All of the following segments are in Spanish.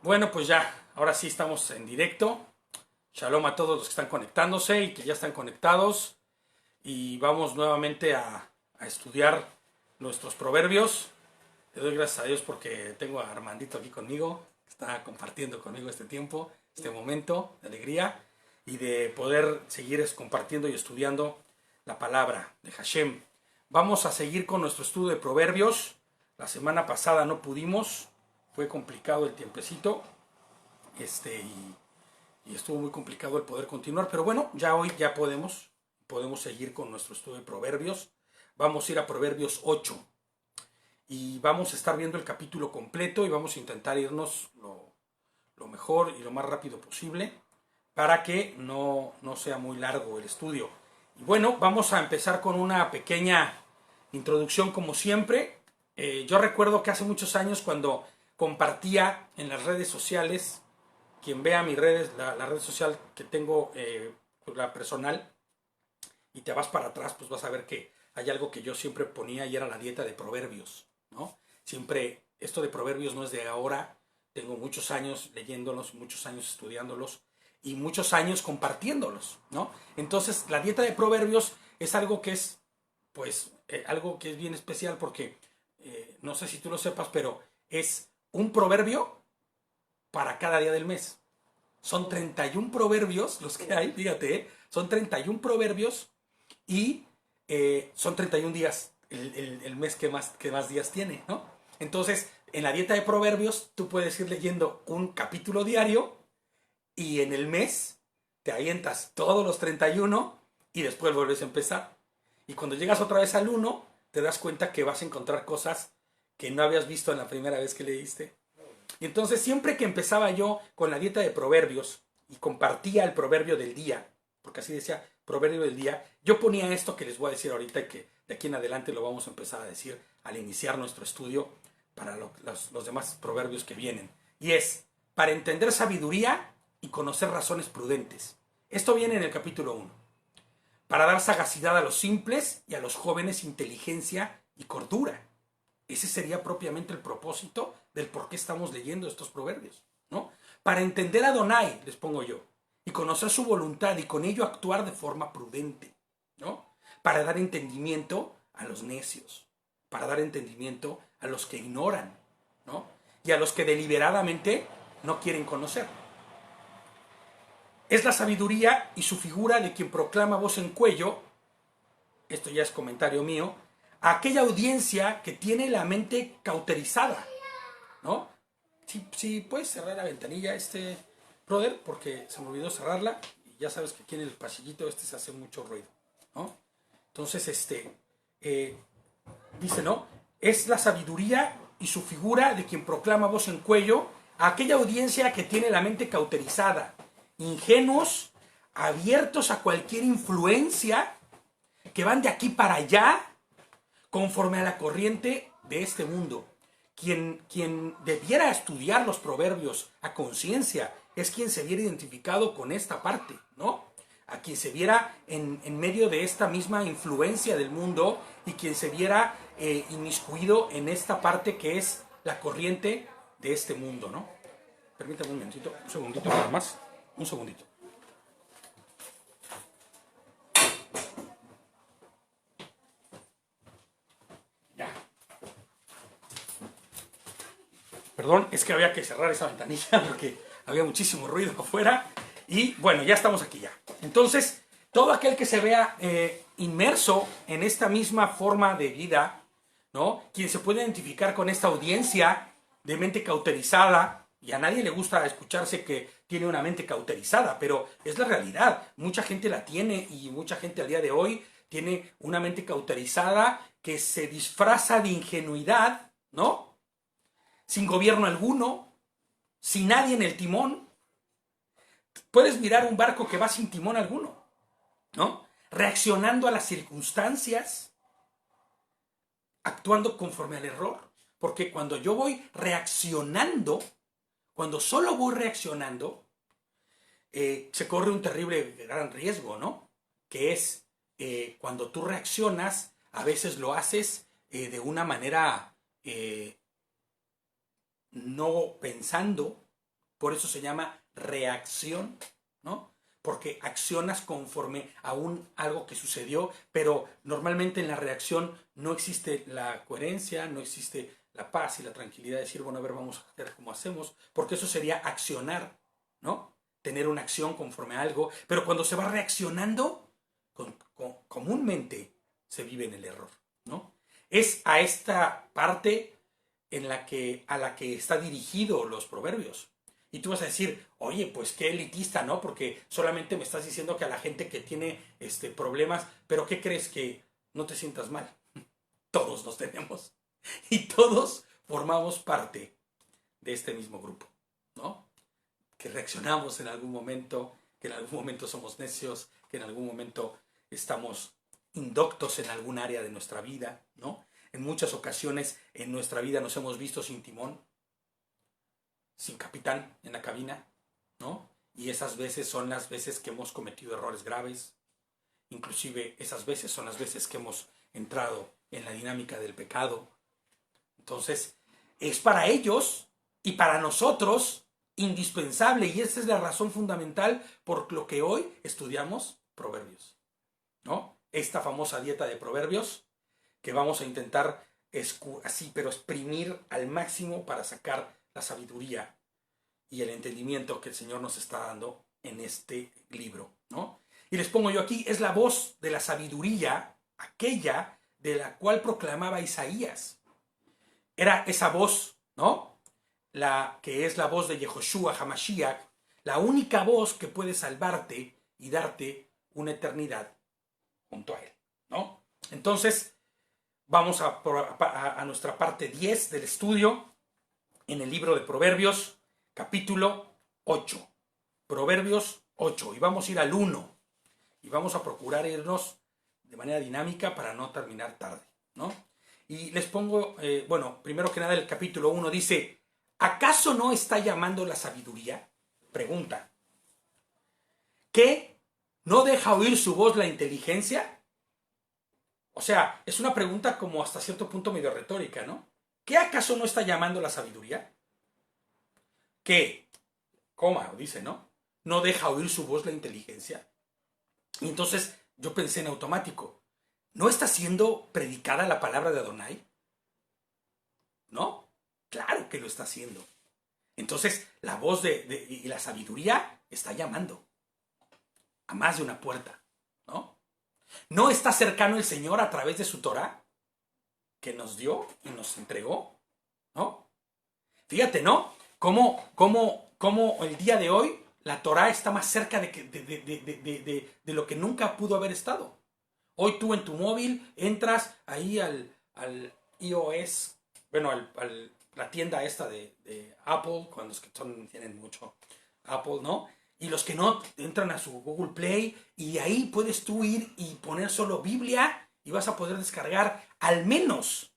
Bueno, pues ya, ahora sí estamos en directo. Shalom a todos los que están conectándose y que ya están conectados. Y vamos nuevamente a estudiar nuestros proverbios. Le doy gracias a Dios porque tengo a Armandito aquí conmigo, que está compartiendo conmigo este tiempo, este momento de alegría y de poder seguir compartiendo y estudiando la palabra de Hashem. Vamos a seguir con nuestro estudio de proverbios. La semana pasada no pudimos, fue complicado el tiempecito, y estuvo muy complicado el poder continuar, pero bueno, ya hoy ya podemos seguir con nuestro estudio de proverbios. Vamos a ir a Proverbios 8 y vamos a estar viendo el capítulo completo y vamos a intentar irnos lo mejor y lo más rápido posible para que no sea muy largo el estudio. Y bueno, vamos a empezar con una pequeña introducción como siempre. Yo recuerdo que hace muchos años cuando compartía en las redes sociales, quien vea mis redes, la red social que tengo, la personal, y te vas para atrás, pues vas a ver que hay algo que yo siempre ponía y era la dieta de proverbios, ¿no? Siempre, esto de proverbios no es de ahora, tengo muchos años leyéndolos, muchos años estudiándolos y muchos años compartiéndolos, ¿no? Entonces, la dieta de proverbios es algo que es, pues, algo que es bien especial porque, no sé si tú lo sepas, pero es un proverbio para cada día del mes. Son 31 proverbios los que hay, fíjate, son 31 proverbios y son 31 días el mes que más días tiene, ¿no? Entonces, en la dieta de proverbios, tú puedes ir leyendo un capítulo diario y en el mes te avientas todos los 31 y después vuelves a empezar. Y cuando llegas otra vez al 1, te das cuenta que vas a encontrar cosas que no habías visto en la primera vez que leíste. Y entonces siempre que empezaba yo con la dieta de proverbios y compartía el proverbio del día, porque así decía, proverbio del día, yo ponía esto que les voy a decir ahorita y que de aquí en adelante lo vamos a empezar a decir al iniciar nuestro estudio para los demás proverbios que vienen. Y es, para entender sabiduría y conocer razones prudentes. Esto viene en el capítulo 1. Para dar sagacidad a los simples y a los jóvenes inteligencia y cordura. Ese sería propiamente el propósito del por qué estamos leyendo estos proverbios, ¿no? Para entender a Adonai, les pongo yo, y conocer su voluntad y con ello actuar de forma prudente, ¿no? Para dar entendimiento a los necios, para dar entendimiento a los que ignoran, ¿no? Y a los que deliberadamente no quieren conocer. Es la sabiduría y su figura de quien proclama voz en cuello, esto ya es comentario mío, a aquella audiencia que tiene la mente cauterizada, ¿no? Sí, puedes cerrar la ventanilla, brother, porque se me olvidó cerrarla y ya sabes que aquí en el pasillito se hace mucho ruido, ¿no? Entonces, dice, ¿no? Es la sabiduría y su figura de quien proclama voz en cuello a aquella audiencia que tiene la mente cauterizada, ingenuos, abiertos a cualquier influencia, que van de aquí para allá, conforme a la corriente de este mundo. Quien debiera estudiar los proverbios a conciencia es quien se viera identificado con esta parte, ¿no? A quien se viera en medio de esta misma influencia del mundo y quien se viera inmiscuido en esta parte que es la corriente de este mundo, ¿no? Permítame un momentito, un segundito nada más, un segundito. Perdón, es que había que cerrar esa ventanilla porque había muchísimo ruido afuera. Y bueno, ya estamos aquí ya. Entonces, todo aquel que se vea inmerso en esta misma forma de vida, ¿no? Quien se puede identificar con esta audiencia de mente cauterizada, y a nadie le gusta escucharse que tiene una mente cauterizada, pero es la realidad. Mucha gente la tiene y mucha gente al día de hoy tiene una mente cauterizada que se disfraza de ingenuidad, ¿no? Sin gobierno alguno, sin nadie en el timón. Puedes mirar un barco que va sin timón alguno, ¿no? Reaccionando a las circunstancias, actuando conforme al error. Porque cuando yo voy reaccionando, cuando solo voy reaccionando, se corre un terrible gran riesgo, ¿no? Que es cuando tú reaccionas, a veces lo haces de una manera no pensando, Por eso se llama reacción, ¿no? Porque accionas conforme a algo que sucedió, pero normalmente en la reacción no existe la coherencia, no existe la paz y la tranquilidad de decir, bueno, a ver, vamos a hacer como hacemos, porque eso sería accionar, ¿no? Tener una acción conforme a algo, pero cuando se va reaccionando, comúnmente se vive en el error, ¿no? Es a esta parte a la que está dirigido los proverbios. Y tú vas a decir, oye, pues qué elitista, ¿no? Porque solamente me estás diciendo que a la gente que tiene problemas, pero ¿qué crees? Que no te sientas mal. Todos los tenemos. Y todos formamos parte de este mismo grupo, ¿no? Que reaccionamos en algún momento, que en algún momento somos necios, que en algún momento estamos indoctos en algún área de nuestra vida, ¿no? En muchas ocasiones en nuestra vida nos hemos visto sin timón, sin capitán en la cabina, ¿no? Y esas veces son las veces que hemos cometido errores graves. Inclusive esas veces son las veces que hemos entrado en la dinámica del pecado. Entonces, es para ellos y para nosotros indispensable, y esa es la razón fundamental por lo que hoy estudiamos Proverbios, ¿no? Esta famosa dieta de Proverbios que vamos a intentar así, pero exprimir al máximo para sacar la sabiduría y el entendimiento que el Señor nos está dando en este libro, ¿no? Y les pongo yo aquí, es la voz de la sabiduría, aquella de la cual proclamaba Isaías. Era esa voz, ¿no? La que es la voz de Yehoshua HaMashiach, la única voz que puede salvarte y darte una eternidad junto a Él, ¿no? Entonces, vamos a nuestra parte 10 del estudio en el libro de Proverbios, capítulo 8. Proverbios 8. Y vamos a ir al 1. Y vamos a procurar irnos de manera dinámica para no terminar tarde, ¿no? Y les pongo, bueno, primero que nada el capítulo 1 dice, ¿acaso no está llamando la sabiduría? Pregunta. ¿Qué? ¿No deja oír su voz la inteligencia? O sea, es una pregunta como hasta cierto punto medio retórica, ¿no? ¿Qué acaso no está llamando la sabiduría? ¿Qué? Coma, dice, ¿no? ¿No deja oír su voz la inteligencia? Y entonces yo pensé en automático, ¿no está siendo predicada la palabra de Adonai? ¿No? Claro que lo está haciendo. Entonces la voz y la sabiduría está llamando a más de una puerta, ¿no? ¿No está cercano el Señor a través de su Torah que nos dio y nos entregó? ¿No? Fíjate, ¿no? Cómo el día de hoy la Torah está más cerca de lo que nunca pudo haber estado. Hoy tú en tu móvil entras ahí al iOS, bueno, la tienda esta de Apple, cuando los que tienen mucho Apple, ¿no? Y los que no entran a su Google Play y ahí puedes tú ir y poner solo Biblia y vas a poder descargar al menos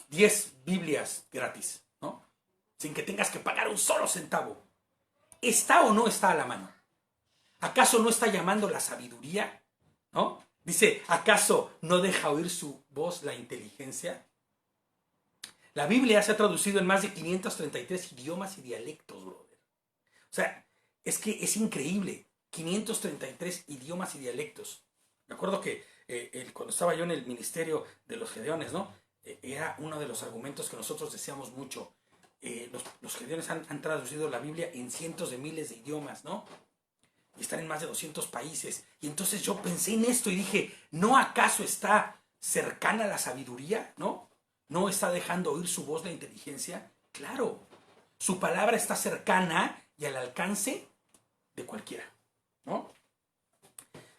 10 Biblias gratis, ¿no? Sin que tengas que pagar un solo centavo. ¿Está o no está a la mano? ¿Acaso no está llamando la sabiduría? ¿No? Dice, ¿acaso no deja oír su voz la inteligencia? La Biblia se ha traducido en más de 533 idiomas y dialectos, brother. O sea, es que es increíble. 533 idiomas y dialectos. Me acuerdo que cuando estaba yo en el ministerio de los Gedeones, ¿no? Era uno de los argumentos que nosotros decíamos mucho. Los Gedeones han traducido la Biblia en cientos de miles de idiomas, ¿no? Y están en más de 200 países. Y entonces yo pensé en esto y dije, ¿no acaso está cercana la sabiduría? ¿No? ¿No está dejando oír su voz la inteligencia? Claro. Su palabra está cercana y al alcance de cualquiera, ¿no?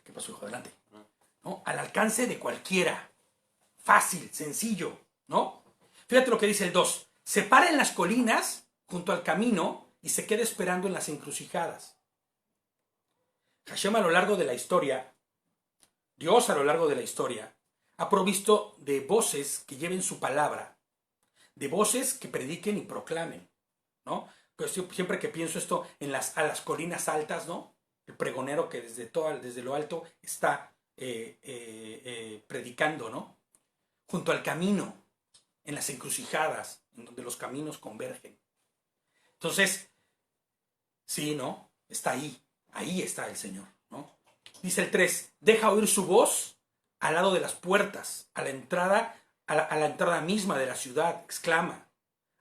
¿Qué pasó, hijo? Adelante. ¿No? Al alcance de cualquiera. Fácil, sencillo, ¿no? Fíjate lo que dice el 2. Se para en las colinas junto al camino y se queda esperando en las encrucijadas. Hashem a lo largo de la historia, Dios a lo largo de la historia, ha provisto de voces que lleven su palabra, de voces que prediquen y proclamen, ¿no? Pues yo siempre que pienso esto a las colinas altas, ¿no? El pregonero que desde lo alto está predicando, ¿no? Junto al camino, en las encrucijadas, en donde los caminos convergen. Entonces, sí, ¿no? Está ahí. Ahí está el Señor, ¿no? Dice el 3, deja oír su voz al lado de las puertas, a la entrada, a la entrada misma de la ciudad, exclama.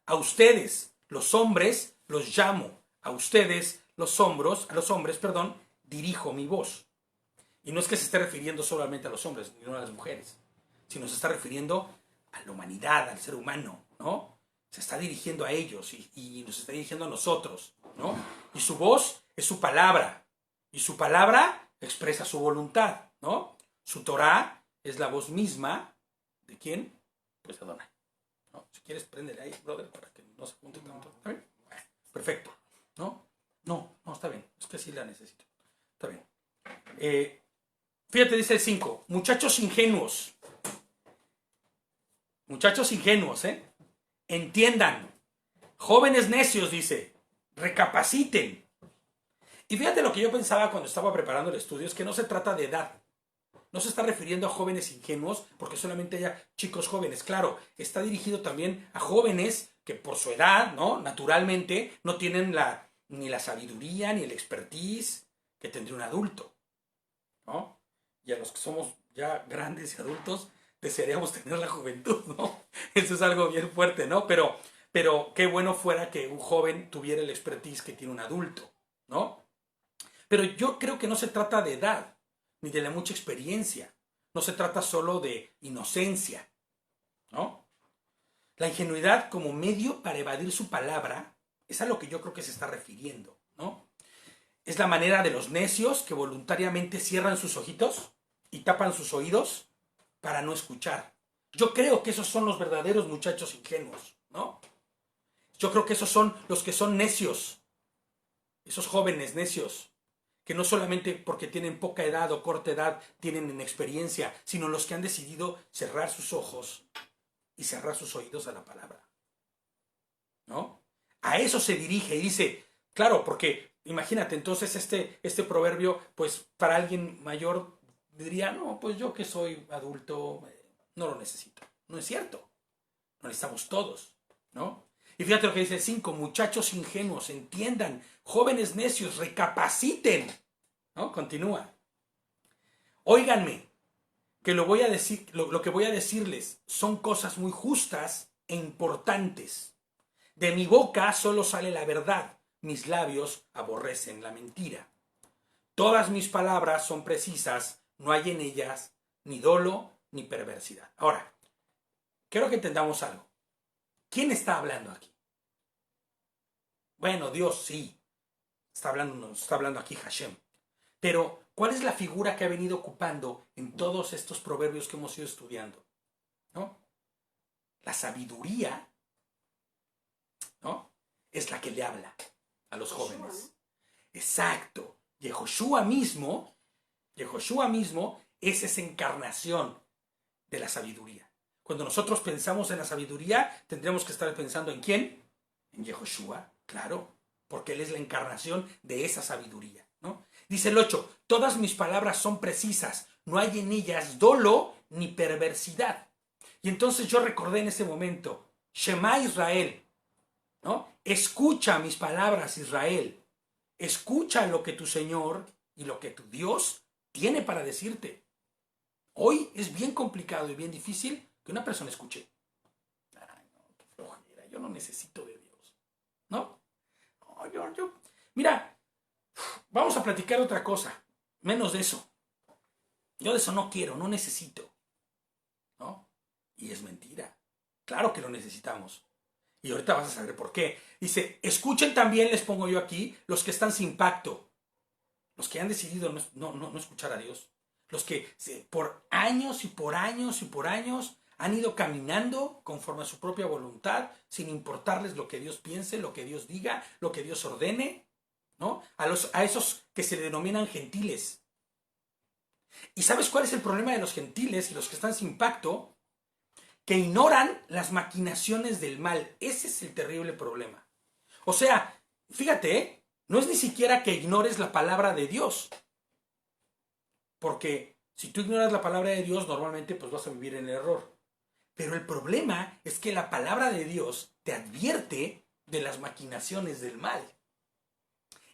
A ustedes, los hombres, los llamo. A ustedes, a los hombres, perdón, dirijo mi voz. Y no es que se esté refiriendo solamente a los hombres, ni a las mujeres, sino se está refiriendo a la humanidad, al ser humano, ¿no? Se está dirigiendo a ellos y nos está dirigiendo a nosotros, ¿no? Y su voz es su palabra, y su palabra expresa su voluntad, ¿no? Su Torah es la voz misma de ¿quién? Pues de Adonai, ¿no? Si quieres, préndele ahí, brother, para que no se junte tanto. ¿Está bien? Perfecto, ¿no? No, está bien, es que sí la necesito. Está bien. Fíjate, dice el 5, muchachos ingenuos, entiendan, jóvenes necios, dice, recapaciten. Y fíjate lo que yo pensaba cuando estaba preparando el estudio, es que no se trata de edad, no se está refiriendo a jóvenes ingenuos porque solamente haya chicos jóvenes, claro, está dirigido también a jóvenes que por su edad, ¿no? Naturalmente no tienen ni la sabiduría ni el expertise que tendría un adulto, ¿no? Y a los que somos ya grandes y adultos, desearíamos tener la juventud, ¿no? Eso es algo bien fuerte, ¿no? Pero qué bueno fuera que un joven tuviera el expertise que tiene un adulto, ¿no? Pero yo creo que no se trata de edad, ni de la mucha experiencia. No se trata solo de inocencia, ¿no? La ingenuidad como medio para evadir su palabra es a lo que yo creo que se está refiriendo, ¿no? Es la manera de los necios que voluntariamente cierran sus ojitos y tapan sus oídos para no escuchar. Yo creo que esos son los verdaderos muchachos ingenuos, ¿no? Yo creo que esos son los que son necios, esos jóvenes necios, que no solamente porque tienen poca edad o corta edad tienen inexperiencia, sino los que han decidido cerrar sus ojos y cerrar sus oídos a la palabra, ¿no? A eso se dirige y dice, claro, porque imagínate, entonces este proverbio, pues para alguien mayor diría, no, pues yo que soy adulto, no lo necesito. No es cierto. Lo necesitamos todos, ¿no? Y fíjate lo que dice el 5, muchachos ingenuos, entiendan, jóvenes necios, recapaciten, ¿no? Continúa. Óiganme, que lo voy a decir, lo que voy a decirles son cosas muy justas e importantes. De mi boca solo sale la verdad, mis labios aborrecen la mentira. Todas mis palabras son precisas, no hay en ellas ni dolo ni perversidad. Ahora, quiero que entendamos algo. ¿Quién está hablando aquí? Bueno, Dios sí, está hablando aquí Hashem. Pero, ¿cuál es la figura que ha venido ocupando en todos estos proverbios que hemos ido estudiando? ¿No? La sabiduría, ¿no? Es la que le habla a los jóvenes. Exacto. Yehoshua mismo es esa encarnación de la sabiduría. Cuando nosotros pensamos en la sabiduría, tendremos que estar pensando ¿en quién? En Yehoshua, claro, porque él es la encarnación de esa sabiduría, ¿no? Dice el 8, todas mis palabras son precisas, no hay en ellas dolo ni perversidad. Y entonces yo recordé en ese momento, Shema Israel, ¿no? Escucha mis palabras, Israel. Escucha lo que tu Señor y lo que tu Dios tiene para decirte. Hoy es bien complicado y bien difícil que una persona escuche. Ay, no, qué flojera, yo no necesito de Dios. ¿No? No, mira, vamos a platicar otra cosa, menos de eso. Yo de eso no quiero, no necesito. ¿No? Y es mentira. Claro que lo necesitamos. Y ahorita vas a saber por qué. Dice, escuchen también, les pongo yo aquí, los que están sin pacto. Los que han decidido no escuchar a Dios. Los que por años y por años y por años han ido caminando conforme a su propia voluntad, sin importarles lo que Dios piense, lo que Dios diga, lo que Dios ordene, ¿no? A esos que se denominan gentiles. ¿Y sabes cuál es el problema de los gentiles y los que están sin pacto? Que ignoran las maquinaciones del mal. Ese es el terrible problema. O sea, fíjate, no es ni siquiera que ignores la palabra de Dios. Porque si tú ignoras la palabra de Dios, normalmente pues vas a vivir en el error. Pero el problema es que la palabra de Dios te advierte de las maquinaciones del mal.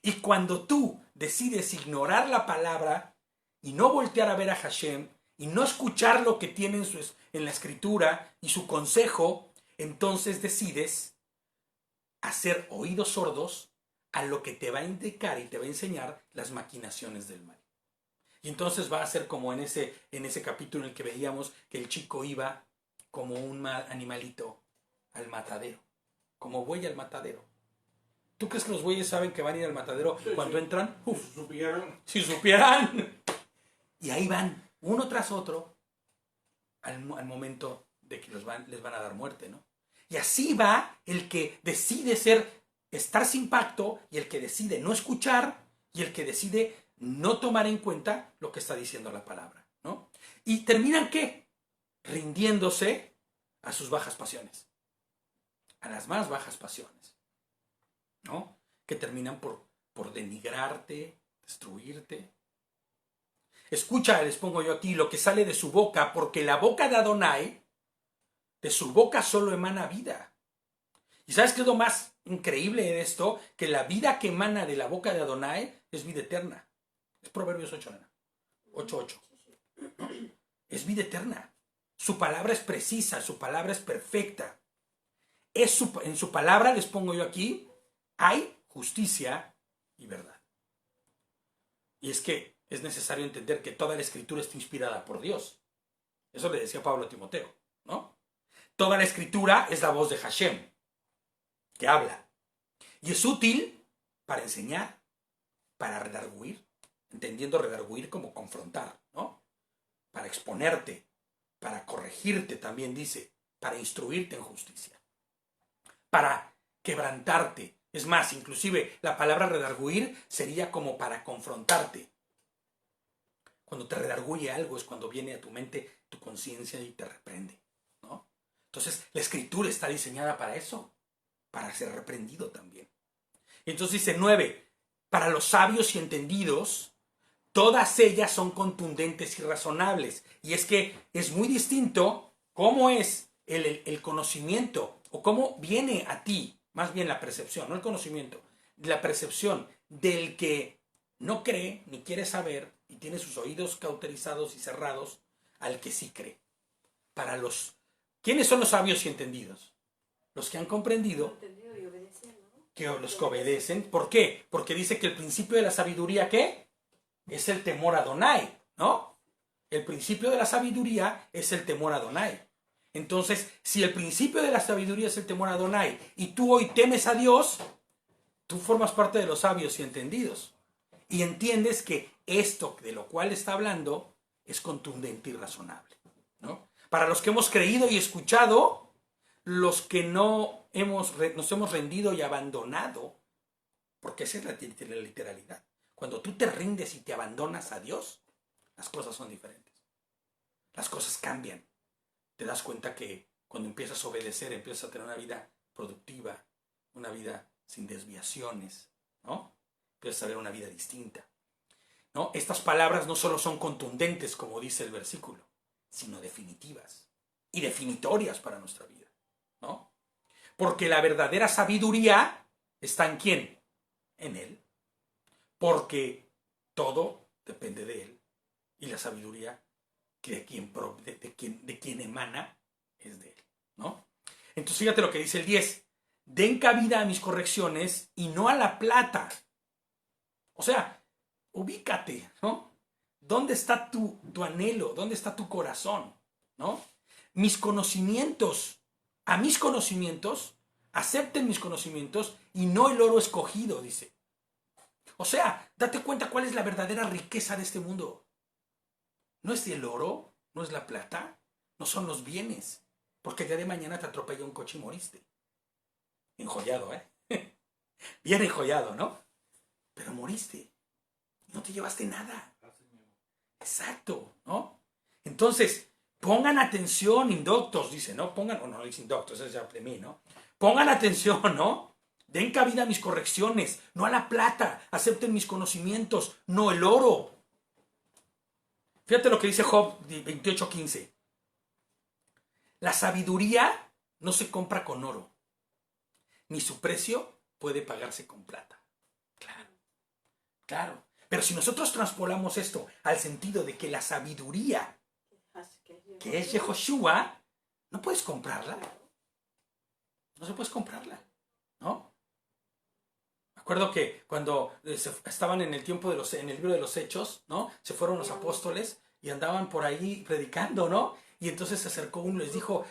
Y cuando tú decides ignorar la palabra y no voltear a ver a Hashem y no escuchar lo que tiene en la escritura y su consejo, entonces decides hacer oídos sordos a lo que te va a indicar y te va a enseñar las maquinaciones del mal. Y entonces va a ser como en ese capítulo en el que veíamos que el chico iba como un animalito al matadero, como buey al matadero. ¿Tú crees que los bueyes saben que van a ir al matadero cuando entran? Uf, si supieran. Y ahí van, uno tras otro, al momento de que les van a dar muerte, ¿no? Y así va el que decide estar sin pacto, y el que decide no escuchar, y el que decide no tomar en cuenta lo que está diciendo la palabra, ¿no? Y terminan, ¿qué? Rindiéndose a sus bajas pasiones, a las más bajas pasiones, ¿no? Que terminan por denigrarte, destruirte. Escucha, les pongo yo aquí, lo que sale de su boca, porque la boca de Adonai, de su boca solo emana vida. ¿Y sabes qué es lo más increíble de esto? Que la vida que emana de la boca de Adonai es vida eterna. Es Proverbios 8, Ana. 8:8. ¿No? Es vida eterna. Su palabra es precisa, su palabra es perfecta. En su palabra, les pongo yo aquí, hay justicia y verdad. Y es que es necesario entender que toda la escritura está inspirada por Dios. Eso le decía Pablo a Timoteo, ¿no? Toda la escritura es la voz de Hashem, que habla. Y es útil para enseñar, para redarguir, entendiendo redarguir como confrontar, ¿no? Para exponerte, para corregirte, también dice, para instruirte en justicia, para quebrantarte. Es más, inclusive la palabra redarguir sería como para confrontarte. Cuando te redarguye algo es cuando viene a tu mente tu conciencia y te reprende, ¿no? Entonces la escritura está diseñada para eso, para ser reprendido también. Y entonces dice 9, para los sabios y entendidos, todas ellas son contundentes y razonables. Y es que es muy distinto cómo es el conocimiento, o cómo viene a ti, más bien la percepción, no el conocimiento, la percepción del que no cree ni quiere saber y tiene sus oídos cauterizados y cerrados, al que sí cree. ¿Quiénes son los sabios y entendidos? Los que han comprendido, que los que obedecen. ¿Por qué? Porque dice que el principio de la sabiduría, ¿qué? Es el temor a Adonai, ¿no? El principio de la sabiduría es el temor a Adonai. Entonces, si el principio de la sabiduría es el temor a Adonai y tú hoy temes a Dios, tú formas parte de los sabios y entendidos. Y entiendes que esto de lo cual está hablando es contundente y razonable, ¿no? Para los que hemos creído y escuchado, los que nos hemos rendido y abandonado, porque esa es la literalidad. Cuando tú te rindes y te abandonas a Dios, las cosas son diferentes. Las cosas cambian. Te das cuenta que cuando empiezas a obedecer, empiezas a tener una vida productiva, una vida sin desviaciones, ¿no? Empiezas a ver una vida distinta, ¿no? Estas palabras no solo son contundentes, como dice el versículo, sino definitivas y definitorias para nuestra vida, ¿no? Porque la verdadera sabiduría está ¿en quién? En Él. Porque todo depende de Él. Y la sabiduría de quien emana es de Él, ¿no? Entonces fíjate lo que dice el 10. Den cabida a mis correcciones y no a la plata. O sea, ubícate, ¿no? ¿Dónde está tu anhelo? ¿Dónde está tu corazón? ¿No? Mis conocimientos, a mis conocimientos, acepten mis conocimientos y no el oro escogido, dice. O sea, date cuenta cuál es la verdadera riqueza de este mundo. No es el oro, no es la plata, no son los bienes. Porque el día de mañana te atropella un coche y moriste. Enjollado, ¿eh? Bien enjollado, ¿no? Pero moriste. No te llevaste nada. Exacto, ¿no? Entonces, pongan atención, indoctos, dice, ¿no? No dice indoctos, eso es ya de mí, ¿no? Pongan atención, ¿no? Den cabida a mis correcciones, no a la plata. Acepten mis conocimientos, no el oro. Fíjate lo que dice Job 28:15. La sabiduría no se compra con oro, ni su precio puede pagarse con plata. Claro, claro. Pero si nosotros transpolamos esto al sentido de que la sabiduría que es Yehoshua, no puedes comprarla. No se puedes comprarla, ¿no? Me acuerdo que cuando estaban en el tiempo en el libro de los Hechos, ¿no? Se fueron los apóstoles y andaban por ahí predicando, ¿no? Y entonces se acercó uno y les dijo,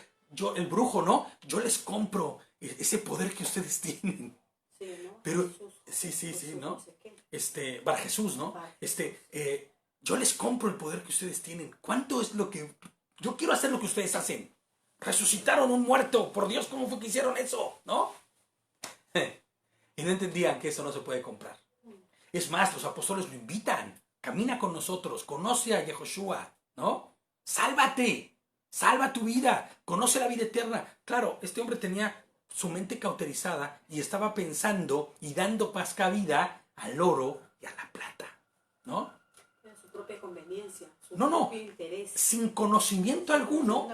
el brujo, ¿no? Yo les compro ese poder que ustedes tienen. Sí, ¿no? Pero, Jesús, sí, ¿no? no sé qué. Para Jesús, ¿no? Yo les compro el poder que ustedes tienen. ¿Cuánto es lo que... Yo quiero hacer lo que ustedes hacen. Resucitaron un muerto. Por Dios, ¿cómo fue que hicieron eso? ¿No? Y no entendían que eso no se puede comprar. Es más, los apóstoles lo invitan. Camina con nosotros. Conoce a Yehoshua, ¿no? Sálvate. Salva tu vida. Conoce la vida eterna. Claro, este hombre tenía su mente cauterizada y estaba pensando y dando cabida al oro y a la plata, ¿no? Era su propia conveniencia, su No, propio interés. Sin conocimiento alguno,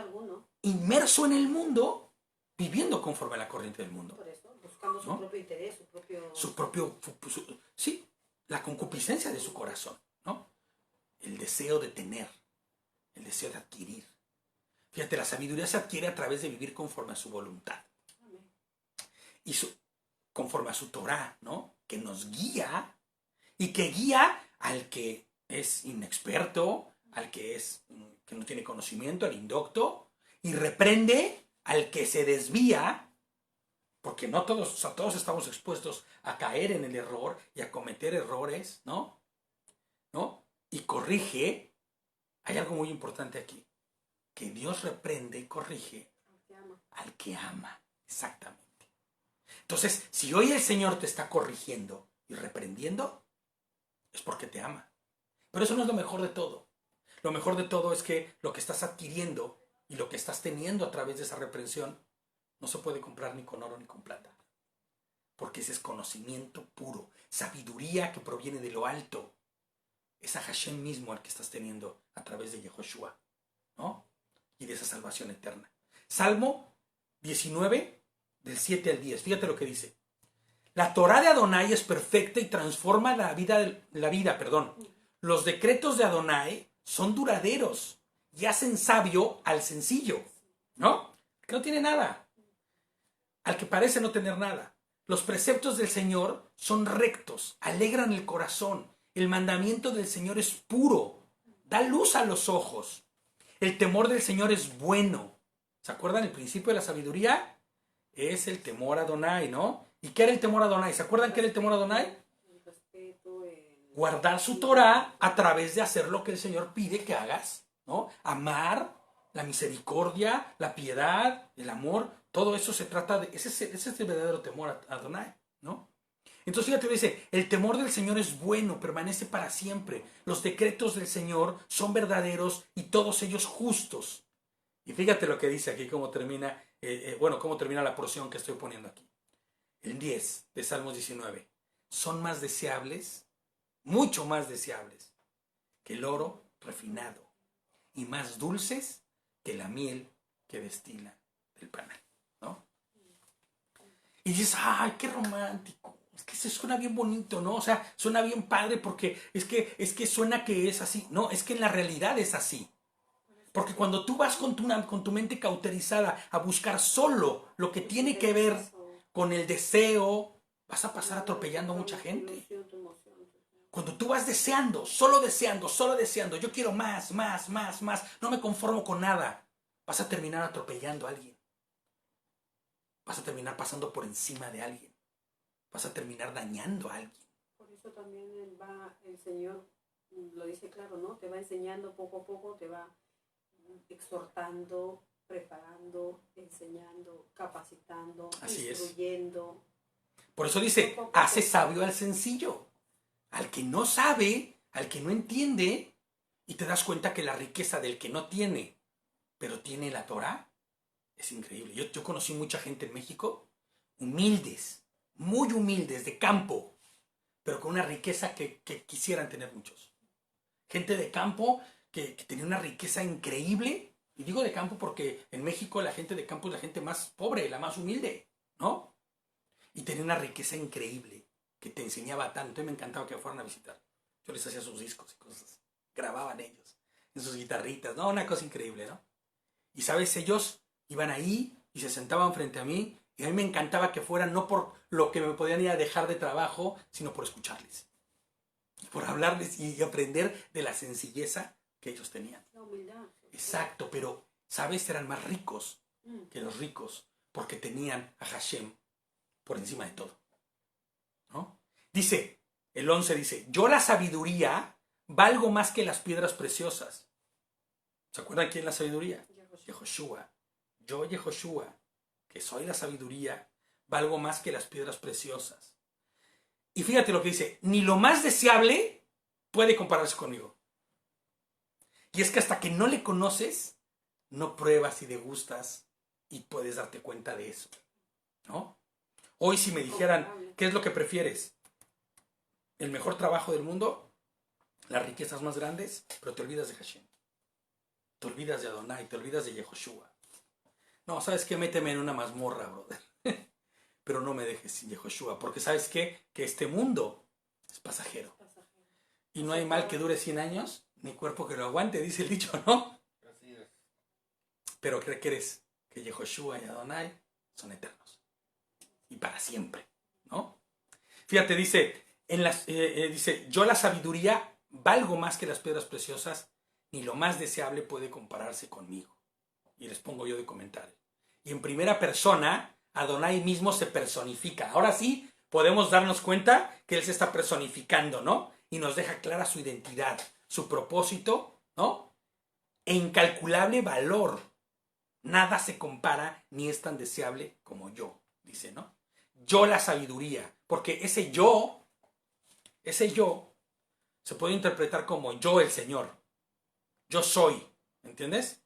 inmerso en el mundo, viviendo conforme a la corriente del mundo. Por eso, buscando su propio interés, su propio... Sí, la concupiscencia de su corazón, ¿no? El deseo de tener, el deseo de adquirir. Fíjate, la sabiduría se adquiere a través de vivir conforme a su voluntad. Y conforme a su Torah, ¿no? Que nos guía y que guía al que es inexperto, al que no tiene conocimiento, al indocto, y reprende al que se desvía, porque no todos, todos estamos expuestos a caer en el error y a cometer errores, ¿no? Y corrige. Hay algo muy importante aquí, que Dios reprende y corrige al que ama, exactamente. Entonces, si hoy el Señor te está corrigiendo y reprendiendo, es porque te ama. Pero eso no es lo mejor de todo. Lo mejor de todo es que lo que estás adquiriendo y lo que estás teniendo a través de esa reprensión no se puede comprar ni con oro ni con plata. Porque ese es conocimiento puro, sabiduría que proviene de lo alto. Es a Hashem mismo al que estás teniendo a través de Yehoshua, ¿no? Y de esa salvación eterna. Salmo 19, del 7 al 10. Fíjate lo que dice. La Torá de Adonai es perfecta y transforma la vida. Los decretos de Adonai son duraderos y hacen sabio al sencillo, ¿no? Que no tiene nada. Al que parece no tener nada. Los preceptos del Señor son rectos, alegran el corazón. El mandamiento del Señor es puro, da luz a los ojos. El temor del Señor es bueno. ¿Se acuerdan el principio de la sabiduría? Es el temor a Adonai, ¿no? ¿Y qué era el temor a Adonai? ¿Se acuerdan qué era el temor a Adonai? Guardar su Torah a través de hacer lo que el Señor pide que hagas, ¿no? Amar, la misericordia, la piedad, el amor, todo eso se trata de... Ese es el verdadero temor a Adonai, ¿no? Entonces fíjate, dice, el temor del Señor es bueno, permanece para siempre. Los decretos del Señor son verdaderos y todos ellos justos. Y fíjate lo que dice aquí, cómo termina la porción que estoy poniendo aquí. El 10 de Salmos 19. Son más deseables, mucho más deseables, que el oro refinado y más dulces que la miel que destila del panal, ¿no? Y dices, ¡ay, qué romántico! Es que se suena bien bonito, ¿no? O sea, suena bien padre porque es que suena que es así. No, es que en la realidad es así. Porque cuando tú vas con tu mente cauterizada a buscar solo lo que tiene que ver con el deseo, vas a pasar atropellando a mucha gente. Cuando tú vas deseando, solo deseando, yo quiero más, no me conformo con nada, vas a terminar atropellando a alguien. Vas a terminar pasando por encima de alguien. Vas a terminar dañando a alguien. Por eso también el Señor lo dice claro, ¿no? Te va enseñando poco a poco, te va exhortando, preparando, enseñando, capacitando, así instruyendo. Por eso dice, hace sabio al sencillo. Al que no sabe, al que no entiende, y te das cuenta que la riqueza del que no tiene, pero tiene la Torah, es increíble. Yo conocí mucha gente en México, humildes, muy humildes, de campo, pero con una riqueza que quisieran tener muchos. Gente de campo que tenía una riqueza increíble, y digo de campo porque en México la gente de campo es la gente más pobre, la más humilde, ¿no? Y tenía una riqueza increíble que te enseñaba tanto. Y me encantaba que fueran a visitar. Yo les hacía sus discos y cosas así. Grababan ellos en sus guitarritas. No, una cosa increíble, ¿no? Y sabes, ellos iban ahí y se sentaban frente a mí. Y a mí me encantaba que fueran no por lo que me podían ir a dejar de trabajo, sino por escucharles. Por hablarles y aprender de la sencilleza que ellos tenían. La humildad. Exacto, pero, ¿sabes? Eran más ricos que los ricos porque tenían a Hashem por encima de todo, ¿no? Dice, el 11 dice, yo la sabiduría valgo más que las piedras preciosas. ¿Se acuerdan quién es la sabiduría? Yehoshua. Yo, Yehoshua, que soy la sabiduría, valgo más que las piedras preciosas. Y fíjate lo que dice, ni lo más deseable puede compararse conmigo. Y es que hasta que no le conoces, no pruebas y degustas y puedes darte cuenta de eso, ¿no? Hoy si me dijeran, ¿qué es lo que prefieres? ¿El mejor trabajo del mundo? ¿Las riquezas más grandes? Pero te olvidas de Hashem. Te olvidas de Adonai, te olvidas de Yehoshua. No, ¿sabes qué? Méteme en una mazmorra, brother. Pero no me dejes sin Yehoshua, porque ¿sabes qué? Que este mundo es pasajero. Y no hay mal que dure 100 años, ni cuerpo que lo aguante, dice el dicho, ¿no? Así es. Pero ¿qué crees? Que Yehoshua y Adonai son eternos. Y para siempre, ¿no? Fíjate, dice, dice, yo la sabiduría valgo más que las piedras preciosas, ni lo más deseable puede compararse conmigo. Y les pongo yo de comentario. Y en primera persona, Adonai mismo se personifica. Ahora sí, podemos darnos cuenta que Él se está personificando, ¿no? Y nos deja clara su identidad, su propósito, ¿no? E incalculable valor. Nada se compara ni es tan deseable como yo, dice, ¿no? Yo la sabiduría, porque ese yo, se puede interpretar como yo el Señor. Yo soy, ¿entiendes?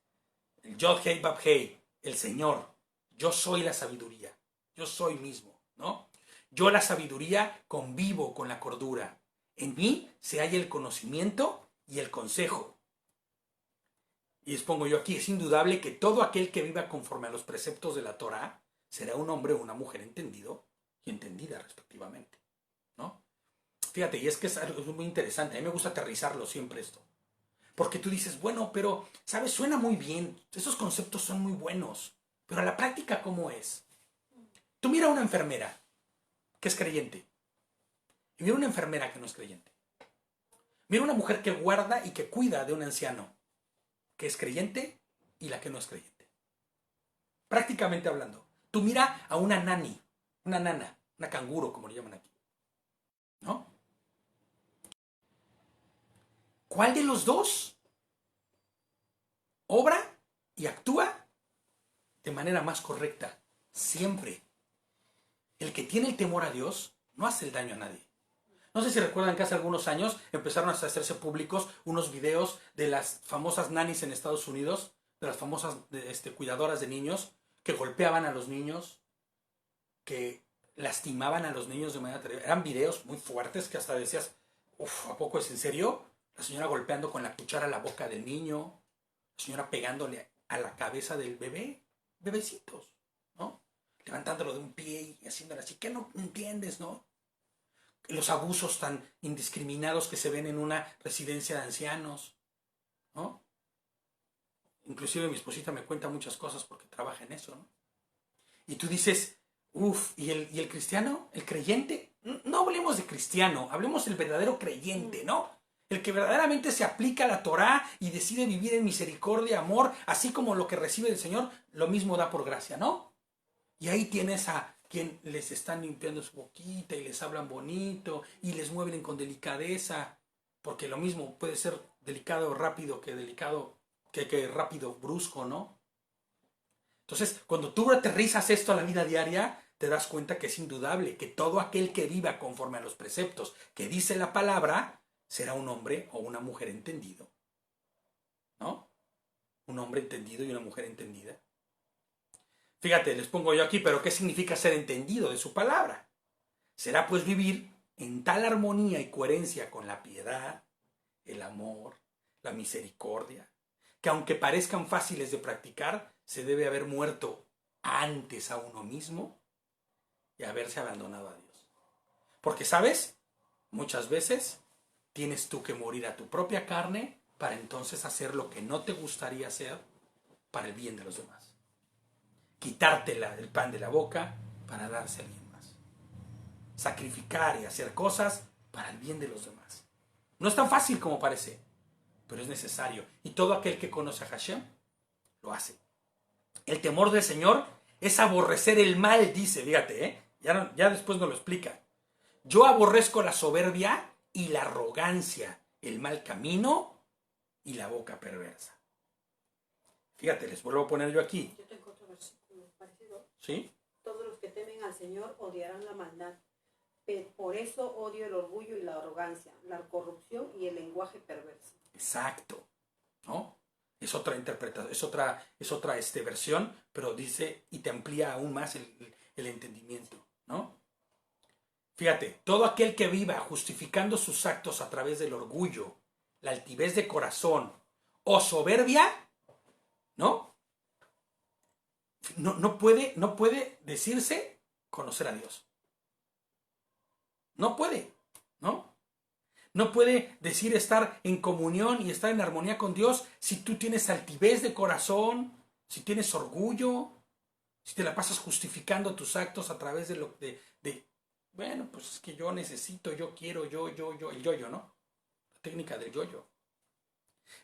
El Yod Hei Bab Hei, el Señor. Yo soy la sabiduría. Yo soy mismo, ¿no? Yo la sabiduría convivo con la cordura. En mí se halla el conocimiento y el consejo. Y les pongo yo aquí, es indudable que todo aquel que viva conforme a los preceptos de la Torá será un hombre o una mujer entendido y entendida respectivamente, ¿no? Fíjate, y es que es algo muy interesante. A mí me gusta aterrizarlo siempre esto. Porque tú dices, bueno, pero, ¿sabes? Suena muy bien. Esos conceptos son muy buenos. Pero a la práctica, ¿cómo es? Tú mira a una enfermera que es creyente. Y mira a una enfermera que no es creyente. Mira a una mujer que guarda y que cuida de un anciano que es creyente y la que no es creyente. Prácticamente hablando. Tú mira a una nani, una nana, una canguro, como le llaman aquí. ¿No? ¿Cuál de los dos obra y actúa de manera más correcta? Siempre. El que tiene el temor a Dios no hace el daño a nadie. No sé si recuerdan que hace algunos años empezaron a hacerse públicos unos videos de las famosas nannies en Estados Unidos, de las famosas cuidadoras de niños, que golpeaban a los niños, que lastimaban a los niños de manera terrible. Eran videos muy fuertes que hasta decías, uff, ¿a poco es en serio? La señora golpeando con la cuchara la boca del niño, la señora pegándole a la cabeza del bebé, bebecitos, ¿no? Levantándolo de un pie y haciéndole así, ¿qué no entiendes, no? Los abusos tan indiscriminados que se ven en una residencia de ancianos, ¿no? Inclusive mi esposita me cuenta muchas cosas porque trabaja en eso, ¿no? Y tú dices, uff, ¿y el cristiano? ¿El creyente? No hablemos de cristiano, hablemos del verdadero creyente, ¿no? El que verdaderamente se aplica a la Torá y decide vivir en misericordia, amor, así como lo que recibe del Señor, lo mismo da por gracia, ¿no? Y ahí tienes a quien les están limpiando su boquita y les hablan bonito y les mueven con delicadeza, porque lo mismo puede ser delicado rápido que delicado, que rápido brusco, ¿no? Entonces, cuando tú aterrizas esto a la vida diaria, te das cuenta que es indudable que todo aquel que viva conforme a los preceptos que dice la palabra será un hombre o una mujer entendido, ¿no? Un hombre entendido y una mujer entendida. Fíjate, les pongo yo aquí, pero ¿qué significa ser entendido de su palabra? Será pues vivir en tal armonía y coherencia con la piedad, el amor, la misericordia, que aunque parezcan fáciles de practicar, se debe haber muerto antes a uno mismo y haberse abandonado a Dios. Porque, ¿sabes? Muchas veces tienes tú que morir a tu propia carne para entonces hacer lo que no te gustaría hacer para el bien de los demás. Quitarte el pan de la boca para darse a alguien más. Sacrificar y hacer cosas para el bien de los demás. No es tan fácil como parece, pero es necesario. Y todo aquel que conoce a Hashem lo hace. El temor del Señor es aborrecer el mal, dice, fíjate, ya después nos lo explica. Yo aborrezco la soberbia y la arrogancia, el mal camino y la boca perversa. Fíjate, les vuelvo a poner yo aquí. Yo tengo otro versículo parecido. ¿Sí? Todos los que temen al Señor odiarán la maldad. Por eso odio el orgullo y la arrogancia, la corrupción y el lenguaje perverso. Exacto, ¿no? Es otra interpretación, es otra versión, pero dice y te amplía aún más el entendimiento, ¿no? Fíjate, todo aquel que viva justificando sus actos a través del orgullo, la altivez de corazón o soberbia, ¿no? No puede decirse conocer a Dios. No puede, ¿no? No puede decir estar en comunión y estar en armonía con Dios si tú tienes altivez de corazón, si tienes orgullo, si te la pasas justificando tus actos a través de bueno, pues es que yo necesito, yo quiero, yo, el yo-yo, ¿no? La técnica del yo-yo.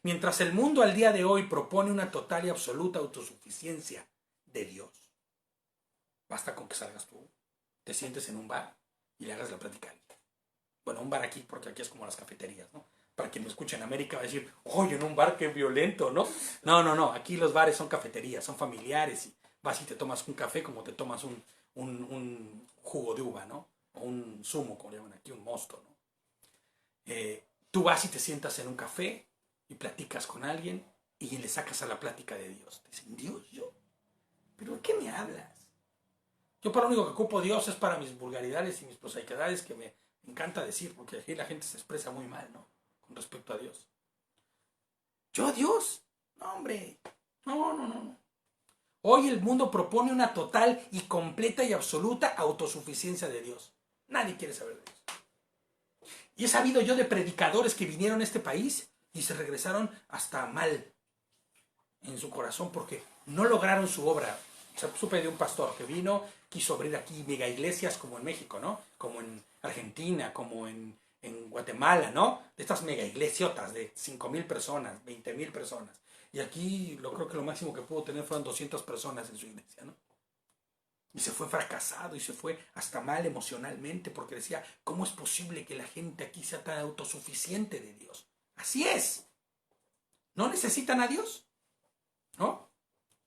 Mientras el mundo al día de hoy propone una total y absoluta autosuficiencia de Dios, basta con que salgas tú, te sientes en un bar y le hagas la plática a alguien. Bueno, un bar aquí, porque aquí es como las cafeterías, ¿no? Para quien me escuche en América va a decir, oye, en un bar qué violento, ¿no? No, aquí los bares son cafeterías, son familiares y vas y te tomas un café como te tomas un jugo de uva, ¿no? O un zumo, como le llaman aquí, un mosto, ¿no? Tú vas y te sientas en un café y platicas con alguien y le sacas a la plática de Dios. Te dicen, ¿Dios? ¿Yo? ¿Pero de qué me hablas? Yo para lo único que ocupo Dios es para mis vulgaridades y mis prosaicidades que me encanta decir, porque aquí la gente se expresa muy mal, ¿no? Con respecto a Dios. ¿Yo Dios? No, hombre. No. Hoy el mundo propone una total y completa y absoluta autosuficiencia de Dios. Nadie quiere saber de Dios. Y he sabido yo de predicadores que vinieron a este país y se regresaron hasta mal en su corazón porque no lograron su obra. Supe de un pastor que vino, quiso abrir aquí mega iglesias como en México, ¿no? Como en Argentina, como en Guatemala, ¿no? De estas mega iglesias de 5,000 personas, 20,000 personas. Y aquí creo que lo máximo que pudo tener fueron 200 personas en su iglesia, ¿no? Y se fue fracasado y se fue hasta mal emocionalmente porque decía, ¿cómo es posible que la gente aquí sea tan autosuficiente de Dios? Así es. ¿No necesitan a Dios? ¿No?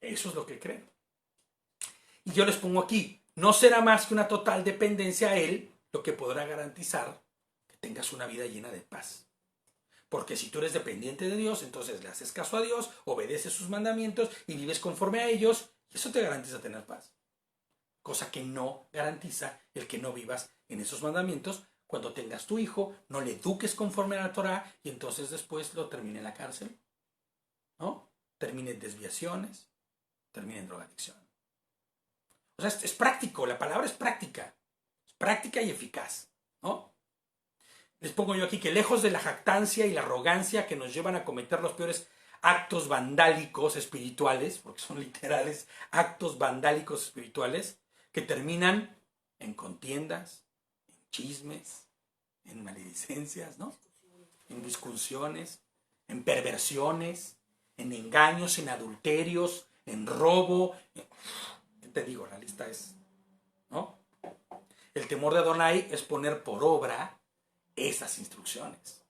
Eso es lo que creen. Y yo les pongo aquí, no será más que una total dependencia a Él lo que podrá garantizar que tengas una vida llena de paz. Porque si tú eres dependiente de Dios, entonces le haces caso a Dios, obedeces sus mandamientos y vives conforme a ellos, y eso te garantiza tener paz. Cosa que no garantiza el que no vivas en esos mandamientos. Cuando tengas tu hijo, no le eduques conforme a la Torah y entonces después lo termine en la cárcel, ¿no? Termine en desviaciones, termine en drogadicción. O sea, es práctico, la palabra es práctica y eficaz, ¿no? Les pongo yo aquí que lejos de la jactancia y la arrogancia que nos llevan a cometer los peores actos vandálicos espirituales, porque son literales actos vandálicos espirituales, que terminan en contiendas, en chismes, en maledicencias, ¿no? En discusiones, en perversiones, en engaños, en adulterios, en robo. ¿Qué te digo? La lista es, ¿no? El temor de Adonai es poner por obra esas instrucciones,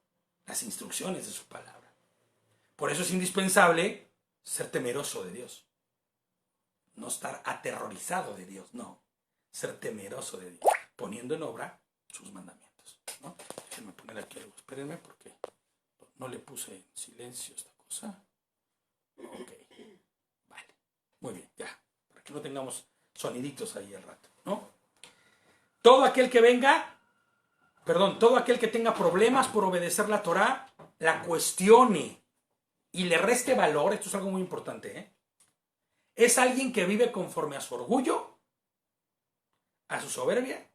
las instrucciones de su palabra. Por eso es indispensable ser temeroso de Dios. No estar aterrorizado de Dios, no. Ser temeroso de Dios, poniendo en obra sus mandamientos, ¿no? Déjenme poner aquí algo, espérenme porque no le puse en silencio esta cosa. Ok, vale, muy bien, ya, para que no tengamos soniditos ahí al rato, ¿no? Todo aquel que tenga problemas por obedecer la Torá, la cuestione y le reste valor, esto es algo muy importante, es alguien que vive conforme a su orgullo, a su soberbia,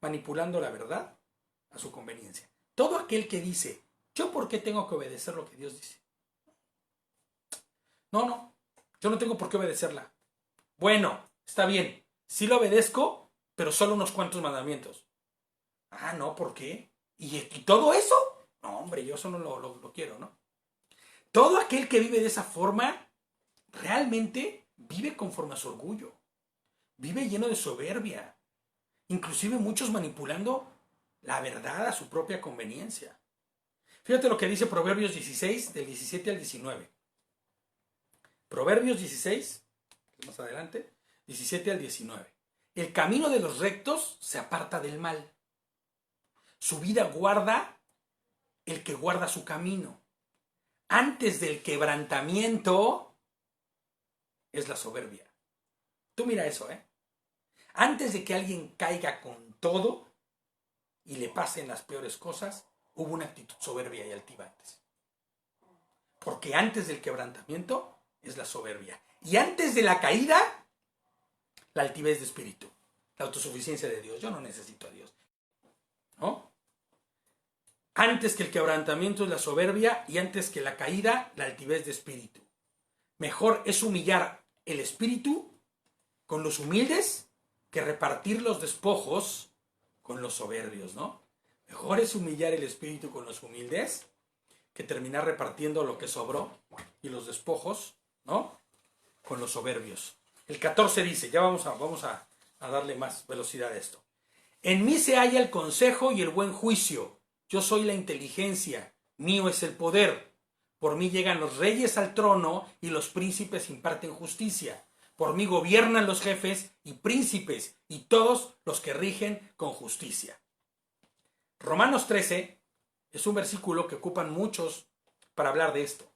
manipulando la verdad a su conveniencia. Todo aquel que dice, ¿yo por qué tengo que obedecer lo que Dios dice? No, yo no tengo por qué obedecerla. Bueno, está bien, sí lo obedezco, pero solo unos cuantos mandamientos. Ah, no, ¿por qué? ¿Y todo eso? No, hombre, yo eso no lo quiero, ¿no? Todo aquel que vive de esa forma realmente vive conforme a su orgullo. Vive lleno de soberbia. Inclusive muchos manipulando la verdad a su propia conveniencia. Fíjate lo que dice Proverbios 16, del 17 al 19. Proverbios 16, más adelante, 17 al 19. El camino de los rectos se aparta del mal. Su vida guarda el que guarda su camino. Antes del quebrantamiento es la soberbia. Tú mira eso, ¿eh? Antes de que alguien caiga con todo y le pasen las peores cosas, hubo una actitud soberbia y altiva antes. Porque antes del quebrantamiento es la soberbia. Y antes de la caída, la altivez de espíritu. La autosuficiencia de Dios. Yo no necesito a Dios. ¿No? Antes que el quebrantamiento es la soberbia y antes que la caída, la altivez de espíritu. Mejor es humillar el espíritu con los humildes que repartir los despojos con los soberbios, ¿no? Mejor es humillar el espíritu con los humildes que terminar repartiendo lo que sobró y los despojos, ¿no? Con los soberbios. El 14 dice, ya vamos a darle más velocidad a esto. En mí se halla el consejo y el buen juicio. Yo soy la inteligencia, mío es el poder. Por mí llegan los reyes al trono y los príncipes imparten justicia. Por mí gobiernan los jefes y príncipes y todos los que rigen con justicia. Romanos 13 es un versículo que ocupan muchos para hablar de esto.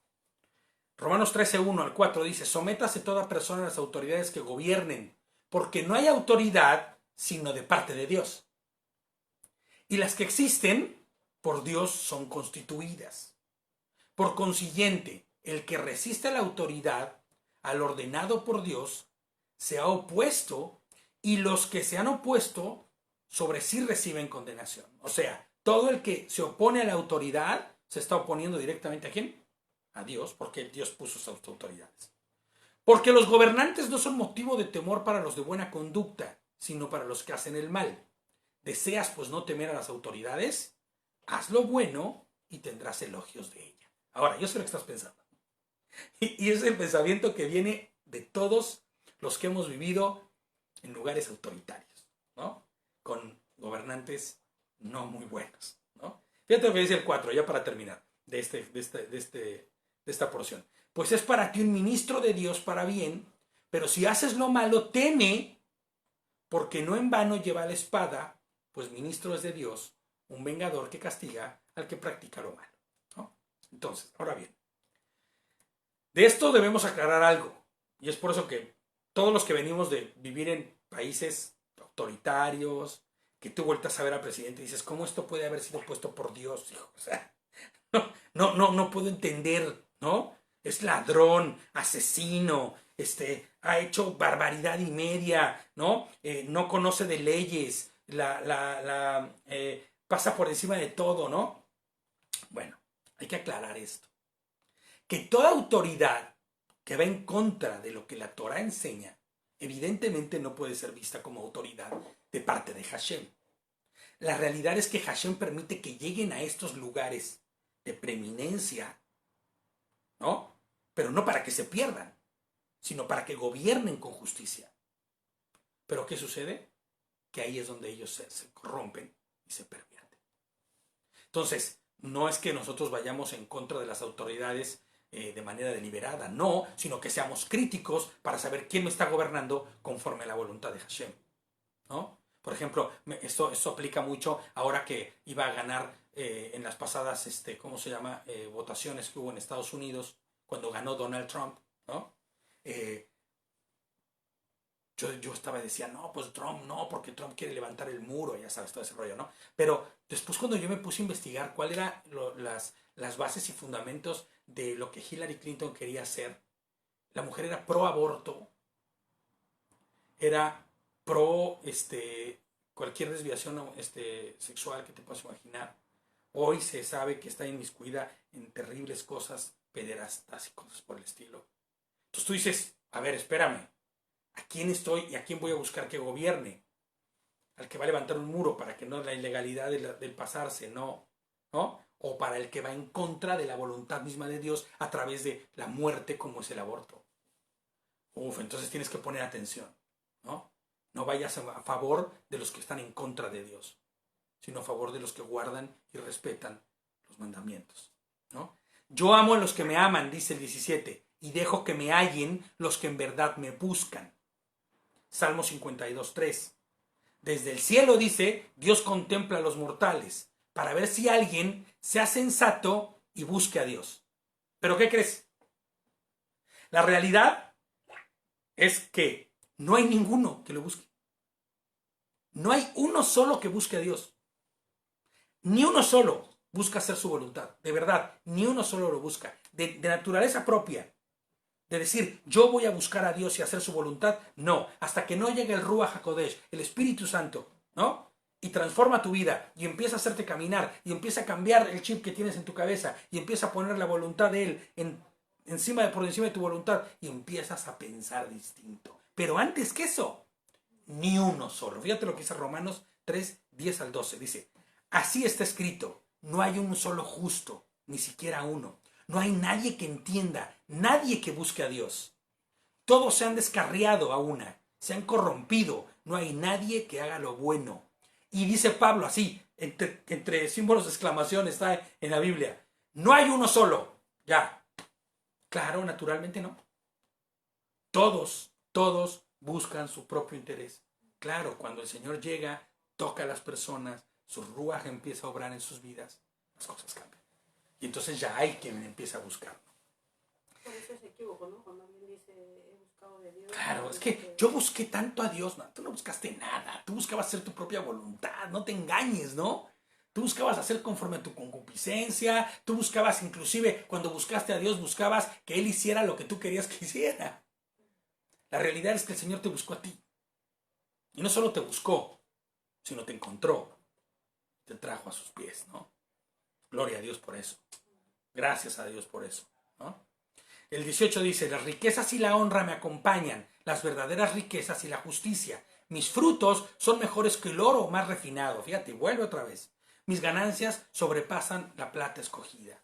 Romanos 13, 1 al 4 dice, sométase toda persona a las autoridades que gobiernen, porque no hay autoridad sino de parte de Dios. Y las que existen, por Dios son constituidas. Por consiguiente, el que resiste a la autoridad, al ordenado por Dios, se ha opuesto, y los que se han opuesto sobre sí reciben condenación. O sea, todo el que se opone a la autoridad se está oponiendo directamente ¿a quién? A Dios, porque Dios puso esas autoridades. Porque los gobernantes no son motivo de temor para los de buena conducta, sino para los que hacen el mal. ¿Deseas pues no temer a las autoridades? Haz lo bueno y tendrás elogios de ella. Ahora, yo sé lo que estás pensando. Y es el pensamiento que viene de todos los que hemos vivido en lugares autoritarios, ¿no? Con gobernantes no muy buenos, ¿no? Fíjate lo que dice el 4, ya para terminar, de esta porción. Pues es para ti un ministro de Dios para bien, pero si haces lo malo, teme, porque no en vano lleva la espada, pues ministro es de Dios, un vengador que castiga al que practica lo malo, ¿no? Entonces, ahora bien, de esto debemos aclarar algo, y es por eso que todos los que venimos de vivir en países autoritarios, que tú vueltas a ver al presidente y dices, ¿cómo esto puede haber sido puesto por Dios, hijo? O sea, no puedo entender, ¿no? Es ladrón, asesino, ha hecho barbaridad y media, ¿no? No conoce de leyes, pasa por encima de todo, ¿no? Bueno, hay que aclarar esto. Que toda autoridad que va en contra de lo que la Torah enseña, evidentemente no puede ser vista como autoridad de parte de Hashem. La realidad es que Hashem permite que lleguen a estos lugares de preeminencia, ¿no? Pero no para que se pierdan, sino para que gobiernen con justicia. ¿Pero qué sucede? Que ahí es donde ellos se corrompen y se pervierten. Entonces, no es que nosotros vayamos en contra de las autoridades de manera deliberada, no, sino que seamos críticos para saber quién me está gobernando conforme a la voluntad de Hashem, ¿no? Por ejemplo, esto aplica mucho ahora que iba a ganar en las pasadas, ¿cómo se llama? Votaciones que hubo en Estados Unidos cuando ganó Donald Trump, ¿no? Yo decía, no, pues Trump no, porque Trump quiere levantar el muro, ya sabes, todo ese rollo, ¿no? Pero después cuando yo me puse a investigar cuáles eran las bases y fundamentos de lo que Hillary Clinton quería hacer, la mujer era pro aborto, era pro cualquier desviación sexual que te puedas imaginar. Hoy se sabe que está inmiscuida en terribles cosas, pederastas y cosas por el estilo. Entonces tú dices, a ver, espérame, ¿a quién estoy y a quién voy a buscar que gobierne? Al que va a levantar un muro para que no la ilegalidad del pasarse, no, ¿no? O para el que va en contra de la voluntad misma de Dios a través de la muerte como es el aborto. Entonces tienes que poner atención, ¿no? No vayas a favor de los que están en contra de Dios, sino a favor de los que guardan y respetan los mandamientos, ¿no? Yo amo a los que me aman, dice el 17, y dejo que me hallen los que en verdad me buscan. Salmo 52:3. Desde el cielo, dice, Dios contempla a los mortales para ver si alguien sea sensato y busque a Dios. ¿Pero qué crees? La realidad es que no hay ninguno que lo busque. No hay uno solo que busque a Dios. Ni uno solo busca hacer su voluntad. De verdad, ni uno solo lo busca. De naturaleza propia. De decir, yo voy a buscar a Dios y hacer su voluntad. No, hasta que no llegue el Ruach HaKodesh, el Espíritu Santo, ¿no? Y transforma tu vida y empieza a hacerte caminar y empieza a cambiar el chip que tienes en tu cabeza y empieza a poner la voluntad de Él por encima de tu voluntad y empiezas a pensar distinto. Pero antes que eso, ni uno solo. Fíjate lo que dice Romanos 3:10-12. Dice, así está escrito, no hay un solo justo, ni siquiera uno. No hay nadie que entienda, nadie que busque a Dios. Todos se han descarriado a una, se han corrompido, no hay nadie que haga lo bueno. Y dice Pablo así, entre símbolos de exclamación está en la Biblia, no hay uno solo, ya. Claro, naturalmente no. Todos buscan su propio interés. Claro, cuando el Señor llega, toca a las personas, su ruaj empieza a obrar en sus vidas, las cosas cambian. Y entonces ya hay quien empieza a buscar. Por eso se equivocó, ¿no? Cuando alguien dice, he buscado de Dios. Claro, es que yo busqué tanto a Dios. No, tú no buscaste nada. Tú buscabas hacer tu propia voluntad. No te engañes, ¿no? Tú buscabas hacer conforme a tu concupiscencia. Tú buscabas, inclusive, cuando buscaste a Dios, buscabas que Él hiciera lo que tú querías que hiciera. La realidad es que el Señor te buscó a ti. Y no solo te buscó, sino te encontró. Te trajo a sus pies, ¿no? Gloria a Dios por eso. Gracias a Dios por eso, ¿no? El 18 dice, las riquezas y la honra me acompañan, las verdaderas riquezas y la justicia. Mis frutos son mejores que el oro más refinado. Fíjate, vuelve otra vez. Mis ganancias sobrepasan la plata escogida.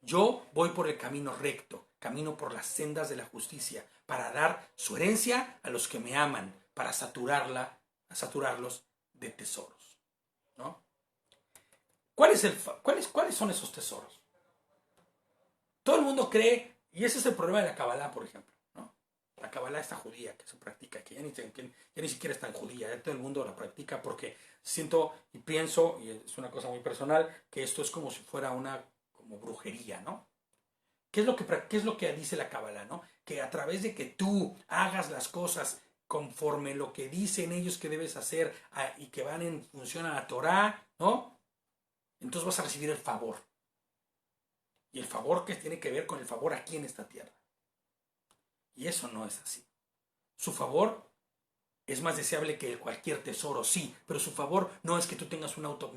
Yo voy por el camino recto, camino por las sendas de la justicia, para dar su herencia a los que me aman, para saturarlos de tesoros, ¿no? ¿Cuáles son esos tesoros? Todo el mundo cree, y ese es el problema de la Kabbalah, por ejemplo, ¿no? La Kabbalah esta judía que se practica, que ya ni siquiera es tan judía, ya todo el mundo la practica porque siento y pienso, y es una cosa muy personal, que esto es como si fuera como brujería, ¿no? ¿Qué es lo que dice la Kabbalah, ¿no? Que a través de que tú hagas las cosas conforme lo que dicen ellos que debes hacer y que van en función a la Torah, ¿no? Entonces vas a recibir el favor. Y el favor que tiene que ver con el favor aquí en esta tierra. Y eso no es así. Su favor es más deseable que cualquier tesoro, sí, pero su favor no es que tú tengas un auto,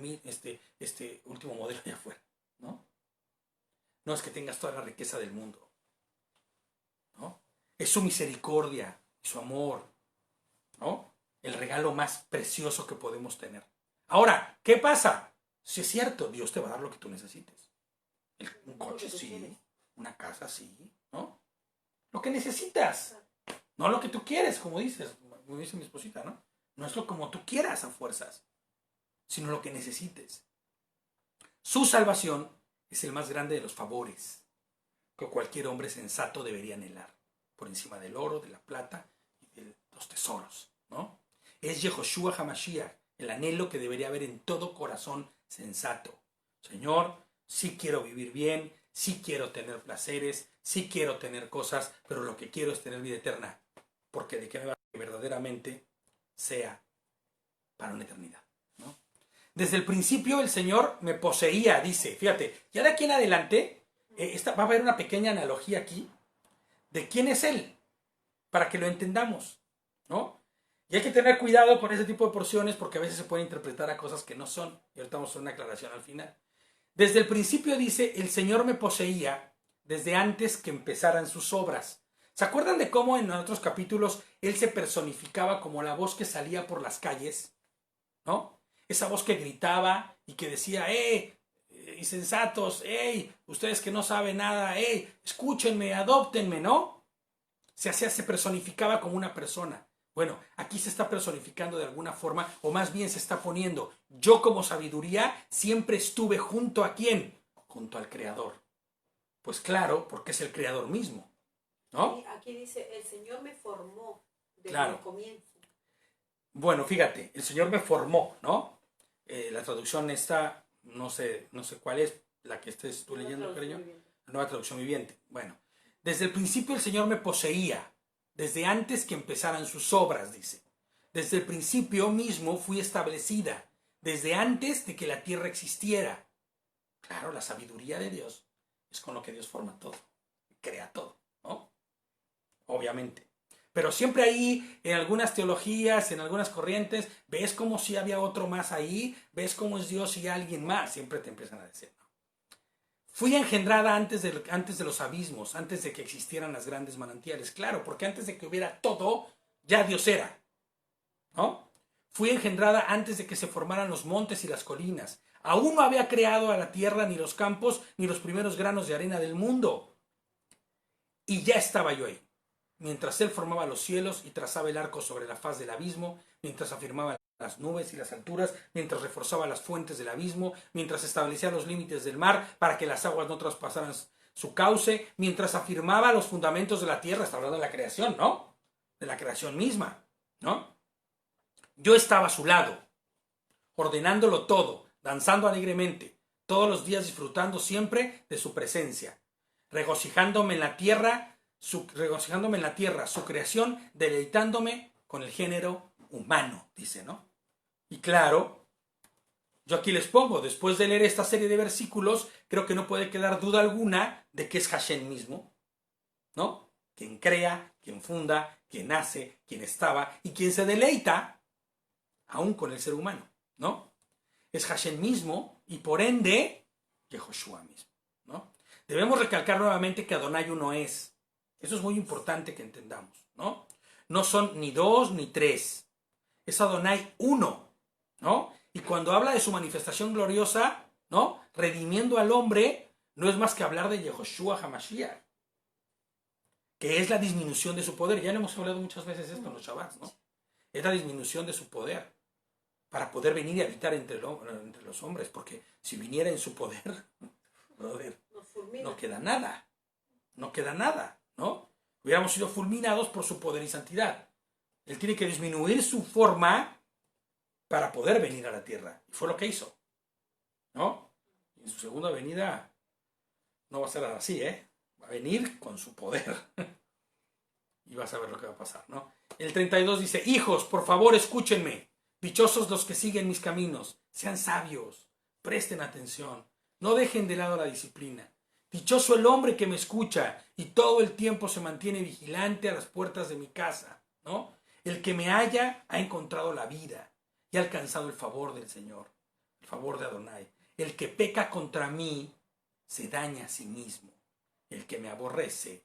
último modelo de afuera, ¿no? No es que tengas toda la riqueza del mundo, ¿no? Es su misericordia, su amor, ¿no? El regalo más precioso que podemos tener. Ahora, ¿qué pasa? Si es cierto, Dios te va a dar lo que tú necesites. Un coche, sí. Una casa, sí, ¿no? Lo que necesitas. No lo que tú quieres, como dice mi esposita, ¿no? No es lo como tú quieras a fuerzas, sino lo que necesites. Su salvación es el más grande de los favores que cualquier hombre sensato debería anhelar, por encima del oro, de la plata y de los tesoros, ¿no? Es Yehoshua HaMashiach, el anhelo que debería haber en todo corazón sensato. Señor, sí quiero vivir bien, sí quiero tener placeres, sí quiero tener cosas, pero lo que quiero es tener vida eterna, porque de qué me va que verdaderamente sea para una eternidad, ¿no? Desde el principio el Señor me poseía, dice, fíjate, ya de aquí en adelante va a haber una pequeña analogía aquí de quién es Él, para que lo entendamos, ¿no? Y hay que tener cuidado con ese tipo de porciones porque a veces se puede interpretar a cosas que no son. Y ahorita vamos a hacer una aclaración al final. Desde el principio dice, el Señor me poseía desde antes que empezaran sus obras. ¿Se acuerdan de cómo en otros capítulos Él se personificaba como la voz que salía por las calles? ¿No? Esa voz que gritaba y que decía, insensatos, ustedes que no saben nada, escúchenme, adóptenme, ¿no? Se personificaba como una persona. Bueno, aquí se está personificando de alguna forma, o más bien se está poniendo, yo como sabiduría siempre estuve junto a ¿quién? Junto al Creador. Pues claro, porque es el Creador mismo, ¿no? Aquí dice, el Señor me formó desde claro. el comienzo. Bueno, fíjate, el Señor me formó, ¿no? La traducción esta, no sé cuál es, la que estés tú leyendo, cariño. La Nueva Traducción Viviente. Bueno, desde el principio el Señor me poseía, desde antes que empezaran sus obras, dice. Desde el principio mismo fui establecida, desde antes de que la tierra existiera. Claro, la sabiduría de Dios es con lo que Dios forma todo, crea todo, ¿no? Obviamente. Pero siempre ahí, en algunas teologías, en algunas corrientes, ves como si había otro más ahí, ves cómo es Dios y alguien más, siempre te empiezan a decir, ¿no? Fui engendrada antes de los abismos, antes de que existieran las grandes manantiales. Claro, porque antes de que hubiera todo, ya Dios era, ¿no? Fui engendrada antes de que se formaran los montes y las colinas. Aún no había creado a la tierra, ni los campos, ni los primeros granos de arena del mundo. Y ya estaba yo ahí. Mientras él formaba los cielos y trazaba el arco sobre la faz del abismo, mientras afirmaba las nubes y las alturas, mientras reforzaba las fuentes del abismo, mientras establecía los límites del mar para que las aguas no traspasaran su cauce, mientras afirmaba los fundamentos de la tierra, está hablando de la creación, ¿no? De la creación misma, ¿no? Yo estaba a su lado, ordenándolo todo, danzando alegremente, todos los días disfrutando siempre de su presencia, regocijándome en la tierra, su creación, deleitándome con el género humano, dice, ¿no? Y claro, yo aquí les pongo, después de leer esta serie de versículos, creo que no puede quedar duda alguna de que es Hashem mismo, ¿no? Quien crea, quien funda, quien nace, quien estaba y quien se deleita, aún con el ser humano, ¿no? Es Hashem mismo y por ende, Yehoshua mismo, ¿no? Debemos recalcar nuevamente que Adonai uno es. Eso es muy importante que entendamos, ¿no? No son ni dos ni tres. Es Adonai uno, ¿no? Y cuando habla de su manifestación gloriosa, ¿no? Redimiendo al hombre, no es más que hablar de Yehoshua HaMashiach, que es la disminución de su poder. Ya le hemos hablado muchas veces esto en los Shabbats, ¿no? Es la disminución de su poder para poder venir y habitar entre los hombres, porque si viniera en su poder, brother, no queda nada, ¿no? Hubiéramos sido fulminados por su poder y santidad. Él tiene que disminuir su forma para poder venir a la tierra. Y fue lo que hizo, ¿no? Y en su segunda venida no va a ser así, Va a venir con su poder. Y vas a ver lo que va a pasar, ¿no? El 32 dice, hijos, por favor, escúchenme. Dichosos los que siguen mis caminos. Sean sabios. Presten atención. No dejen de lado la disciplina. Dichoso el hombre que me escucha y todo el tiempo se mantiene vigilante a las puertas de mi casa, ¿no? El que me halla ha encontrado la vida y ha alcanzado el favor del Señor, el favor de Adonai. El que peca contra mí se daña a sí mismo. El que me aborrece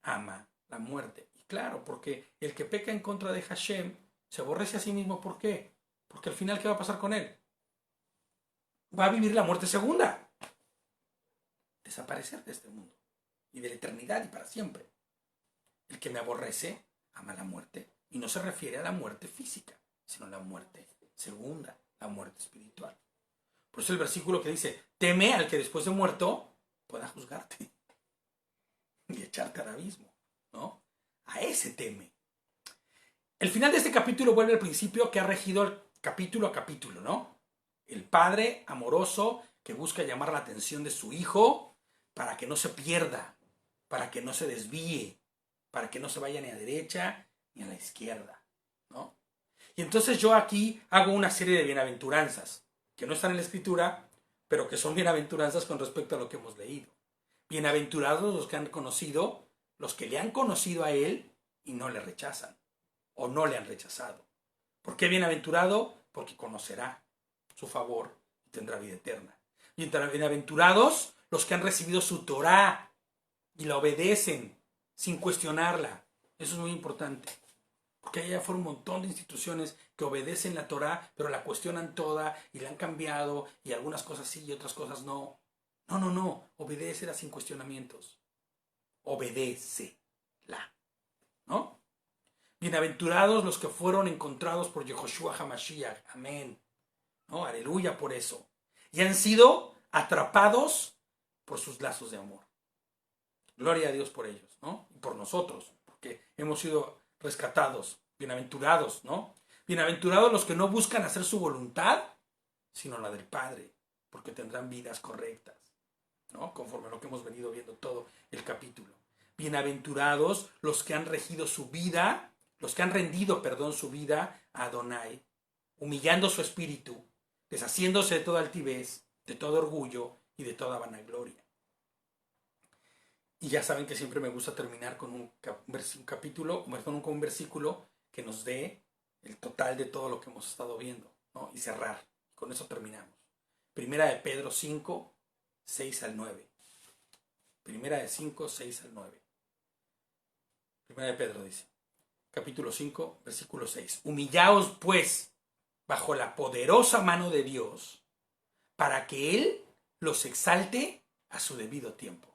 ama la muerte. Y claro, porque el que peca en contra de Hashem se aborrece a sí mismo. ¿Por qué? Porque al final, ¿qué va a pasar con él? Va a vivir la muerte segunda. Desaparecer de este mundo y de la eternidad y para siempre. El que me aborrece ama la muerte y no se refiere a la muerte física, sino a la muerte segunda, la muerte espiritual. Por eso el versículo que dice, teme al que después de muerto pueda juzgarte y echarte al abismo, ¿no? A ese teme. El final de este capítulo vuelve al principio que ha regido el capítulo a capítulo, ¿no? El padre amoroso que busca llamar la atención de su hijo para que no se pierda, para que no se desvíe, para que no se vaya ni a derecha ni a la izquierda, ¿no? Y entonces yo aquí hago una serie de bienaventuranzas que no están en la escritura, pero que son bienaventuranzas con respecto a lo que hemos leído. Bienaventurados los que han conocido, los que le han conocido a él y no le rechazan. o no le han rechazado. ¿Por qué bienaventurado? Porque conocerá su favor y tendrá vida eterna. Bienaventurados los que han recibido su Torá y la obedecen sin cuestionarla. Eso es muy importante. Porque allá fueron un montón de instituciones que obedecen la Torá, pero la cuestionan toda y la han cambiado y algunas cosas sí y otras cosas no. No. Obedécela sin cuestionamientos. Obedécela. ¿No? Bienaventurados los que fueron encontrados por Yehoshua HaMashiach. Amén. ¿No? Aleluya por eso. Y han sido atrapados por sus lazos de amor. Gloria a Dios por ellos, ¿no? Y por nosotros, porque hemos sido rescatados, bienaventurados, ¿no? Bienaventurados los que no buscan hacer su voluntad, sino la del Padre, porque tendrán vidas correctas, ¿no? Conforme a lo que hemos venido viendo todo el capítulo. Bienaventurados los que han regido su vida, los que han rendido, su vida a Adonai, humillando su espíritu, deshaciéndose de toda altivez, de todo orgullo y de toda vanagloria. Y ya saben que siempre me gusta terminar con un versículo que nos dé el total de todo lo que hemos estado viendo, ¿no? Y cerrar. Con eso terminamos. Primera de Pedro 5, 6 al 9. Primera de 5, 6 al 9. Primera de Pedro dice, capítulo 5, versículo 6. Humillaos pues bajo la poderosa mano de Dios para que Él los exalte a su debido tiempo.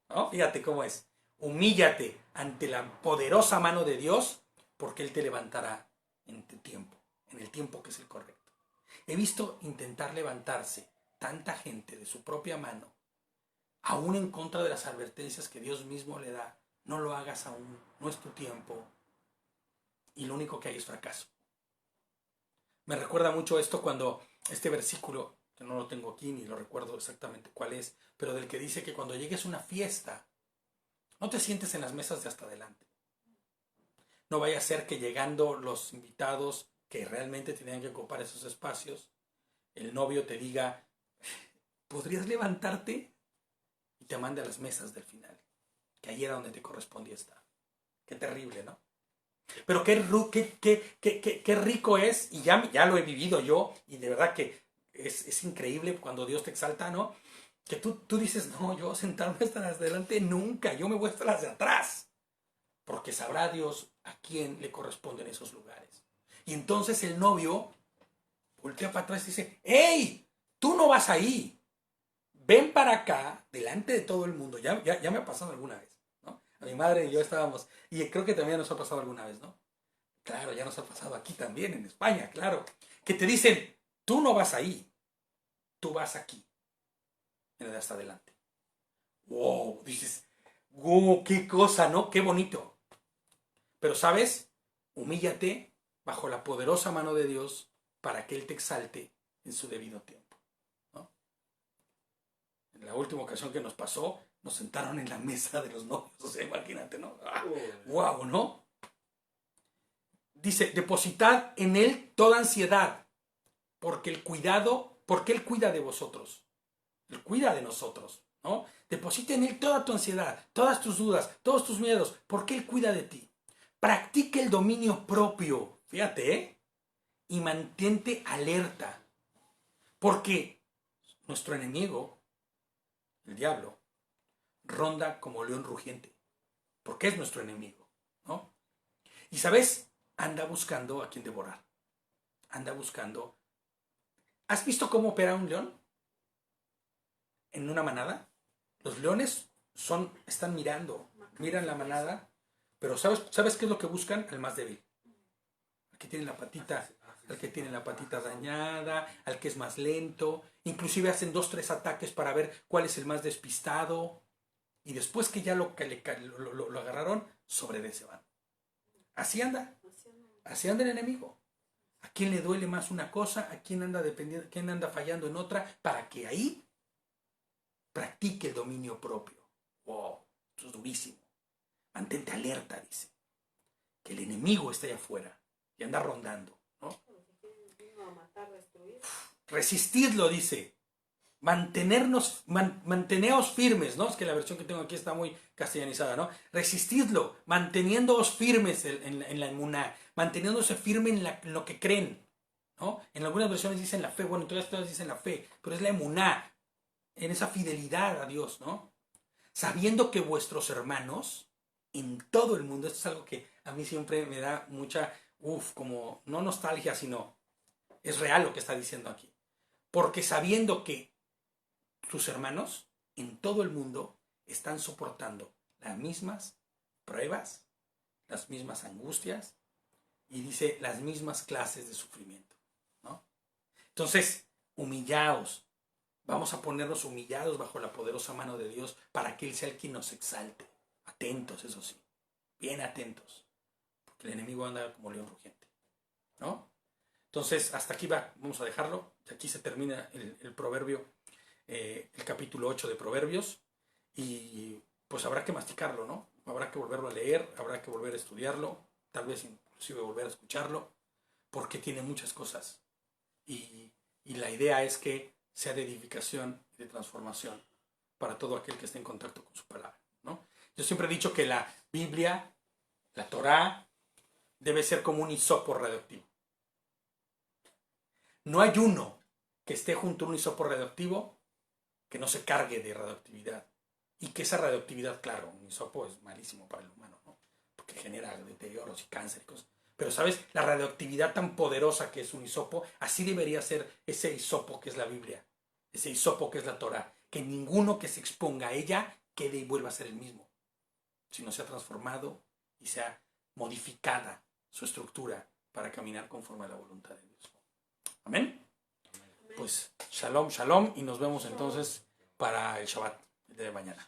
¿No? Fíjate cómo es. Humíllate ante la poderosa mano de Dios porque Él te levantará en tu tiempo, en el tiempo que es el correcto. He visto intentar levantarse tanta gente de su propia mano, aún en contra de las advertencias que Dios mismo le da. No lo hagas aún, no es tu tiempo. Y lo único que hay es fracaso. Me recuerda mucho esto cuando este versículo, que no lo tengo aquí ni lo recuerdo exactamente cuál es, pero del que dice que cuando llegues a una fiesta, no te sientes en las mesas de hasta adelante. No vaya a ser que llegando los invitados que realmente tenían que ocupar esos espacios, el novio te diga, ¿podrías levantarte? Y te mande a las mesas del final, que ahí era donde te correspondía estar. Qué terrible, ¿no? Pero qué rico es, y ya lo he vivido yo, y de verdad que es increíble cuando Dios te exalta, ¿no? Que tú dices, no, yo sentarme hasta adelante nunca, yo me voy hasta las de atrás. Porque sabrá Dios a quién le corresponden esos lugares. Y entonces el novio voltea para atrás y dice, ¡hey! Tú no vas ahí. Ven para acá, delante de todo el mundo. Ya me ha pasado alguna vez, ¿no? A mi madre y yo estábamos, y creo que también nos ha pasado alguna vez, ¿no? Claro, ya nos ha pasado aquí también, en España, claro. Que te dicen, tú no vas ahí, tú vas aquí. En el de hasta adelante. ¡Wow! Dices, ¡wow! ¡Qué cosa!, ¿no? ¡Qué bonito! Pero, ¿sabes? Humíllate bajo la poderosa mano de Dios para que Él te exalte en su debido tiempo, ¿no? En la última ocasión que nos pasó, nos sentaron en la mesa de los novios. O sea, imagínate, ¿no? ¡Wow! ¿No? Dice, depositad en Él toda ansiedad, porque Él cuida de vosotros. Él cuida de nosotros, ¿no? Deposita en Él toda tu ansiedad, todas tus dudas, todos tus miedos, porque Él cuida de ti. Practica el dominio propio, fíjate, ¿eh? Y mantente alerta, porque nuestro enemigo, el diablo, ronda como león rugiente, porque es nuestro enemigo, ¿no? Y, ¿sabes? Anda buscando a quien devorar. Anda buscando. ¿Has visto cómo opera un león en una manada? Los leones están miran la manada, pero ¿sabes qué es lo que buscan? Al más débil, al que tiene la patita dañada, al que es más lento. Inclusive hacen 2, 3 ataques para ver cuál es el más despistado, y después que ya lo agarraron, sobre de se van. Así anda el enemigo. ¿A quién le duele más una cosa? ¿A quién anda fallando en otra? Para que ahí practique el dominio propio. ¡Wow! Eso es durísimo. Mantente alerta, dice. Que el enemigo está allá afuera y anda rondando, ¿no? Resistidlo, dice. manteneos firmes, ¿no? Es que la versión que tengo aquí está muy castellanizada, ¿no? Resistidlo, manteniéndoos firmes en la emuná, manteniéndose firme en lo que creen, ¿no? En algunas versiones dicen la fe, bueno, en todas dicen la fe, pero es la emuná, en esa fidelidad a Dios, ¿no? Sabiendo que vuestros hermanos en todo el mundo, esto es algo que a mí siempre me da mucha, como no nostalgia, sino es real lo que está diciendo aquí. Porque sabiendo que tus hermanos en todo el mundo están soportando las mismas pruebas, las mismas angustias y dice las mismas clases de sufrimiento, ¿no? Entonces, humillaos. Vamos a ponernos humillados bajo la poderosa mano de Dios para que Él sea el quien nos exalte. Atentos, eso sí. Bien atentos. Porque el enemigo anda como león rugiente, ¿no? Entonces, hasta aquí vamos a dejarlo. Aquí se termina el proverbio, el capítulo 8 de Proverbios. Y pues habrá que masticarlo, ¿no? Habrá que volverlo a leer, habrá que volver a estudiarlo, tal vez inclusive volver a escucharlo, porque tiene muchas cosas. Y la idea es que sea de edificación y de transformación para todo aquel que esté en contacto con su palabra, ¿no? Yo siempre he dicho que la Biblia, la Torá, debe ser como un hisopo radioactivo. No hay uno que esté junto a un hisopo radioactivo que no se cargue de radioactividad. Y que esa radioactividad, claro, un hisopo es malísimo para el humano, ¿no? Porque genera deterioros y cáncer y cosas. Pero, ¿sabes? La radioactividad tan poderosa que es un hisopo, así debería ser ese hisopo que es la Biblia. Ese hisopo que es la Torá. Que ninguno que se exponga a ella quede y vuelva a ser el mismo. Sino sea transformado y sea modificada su estructura para caminar conforme a la voluntad de Dios. ¿Amén? Pues shalom, shalom, y nos vemos entonces para el Shabbat de mañana.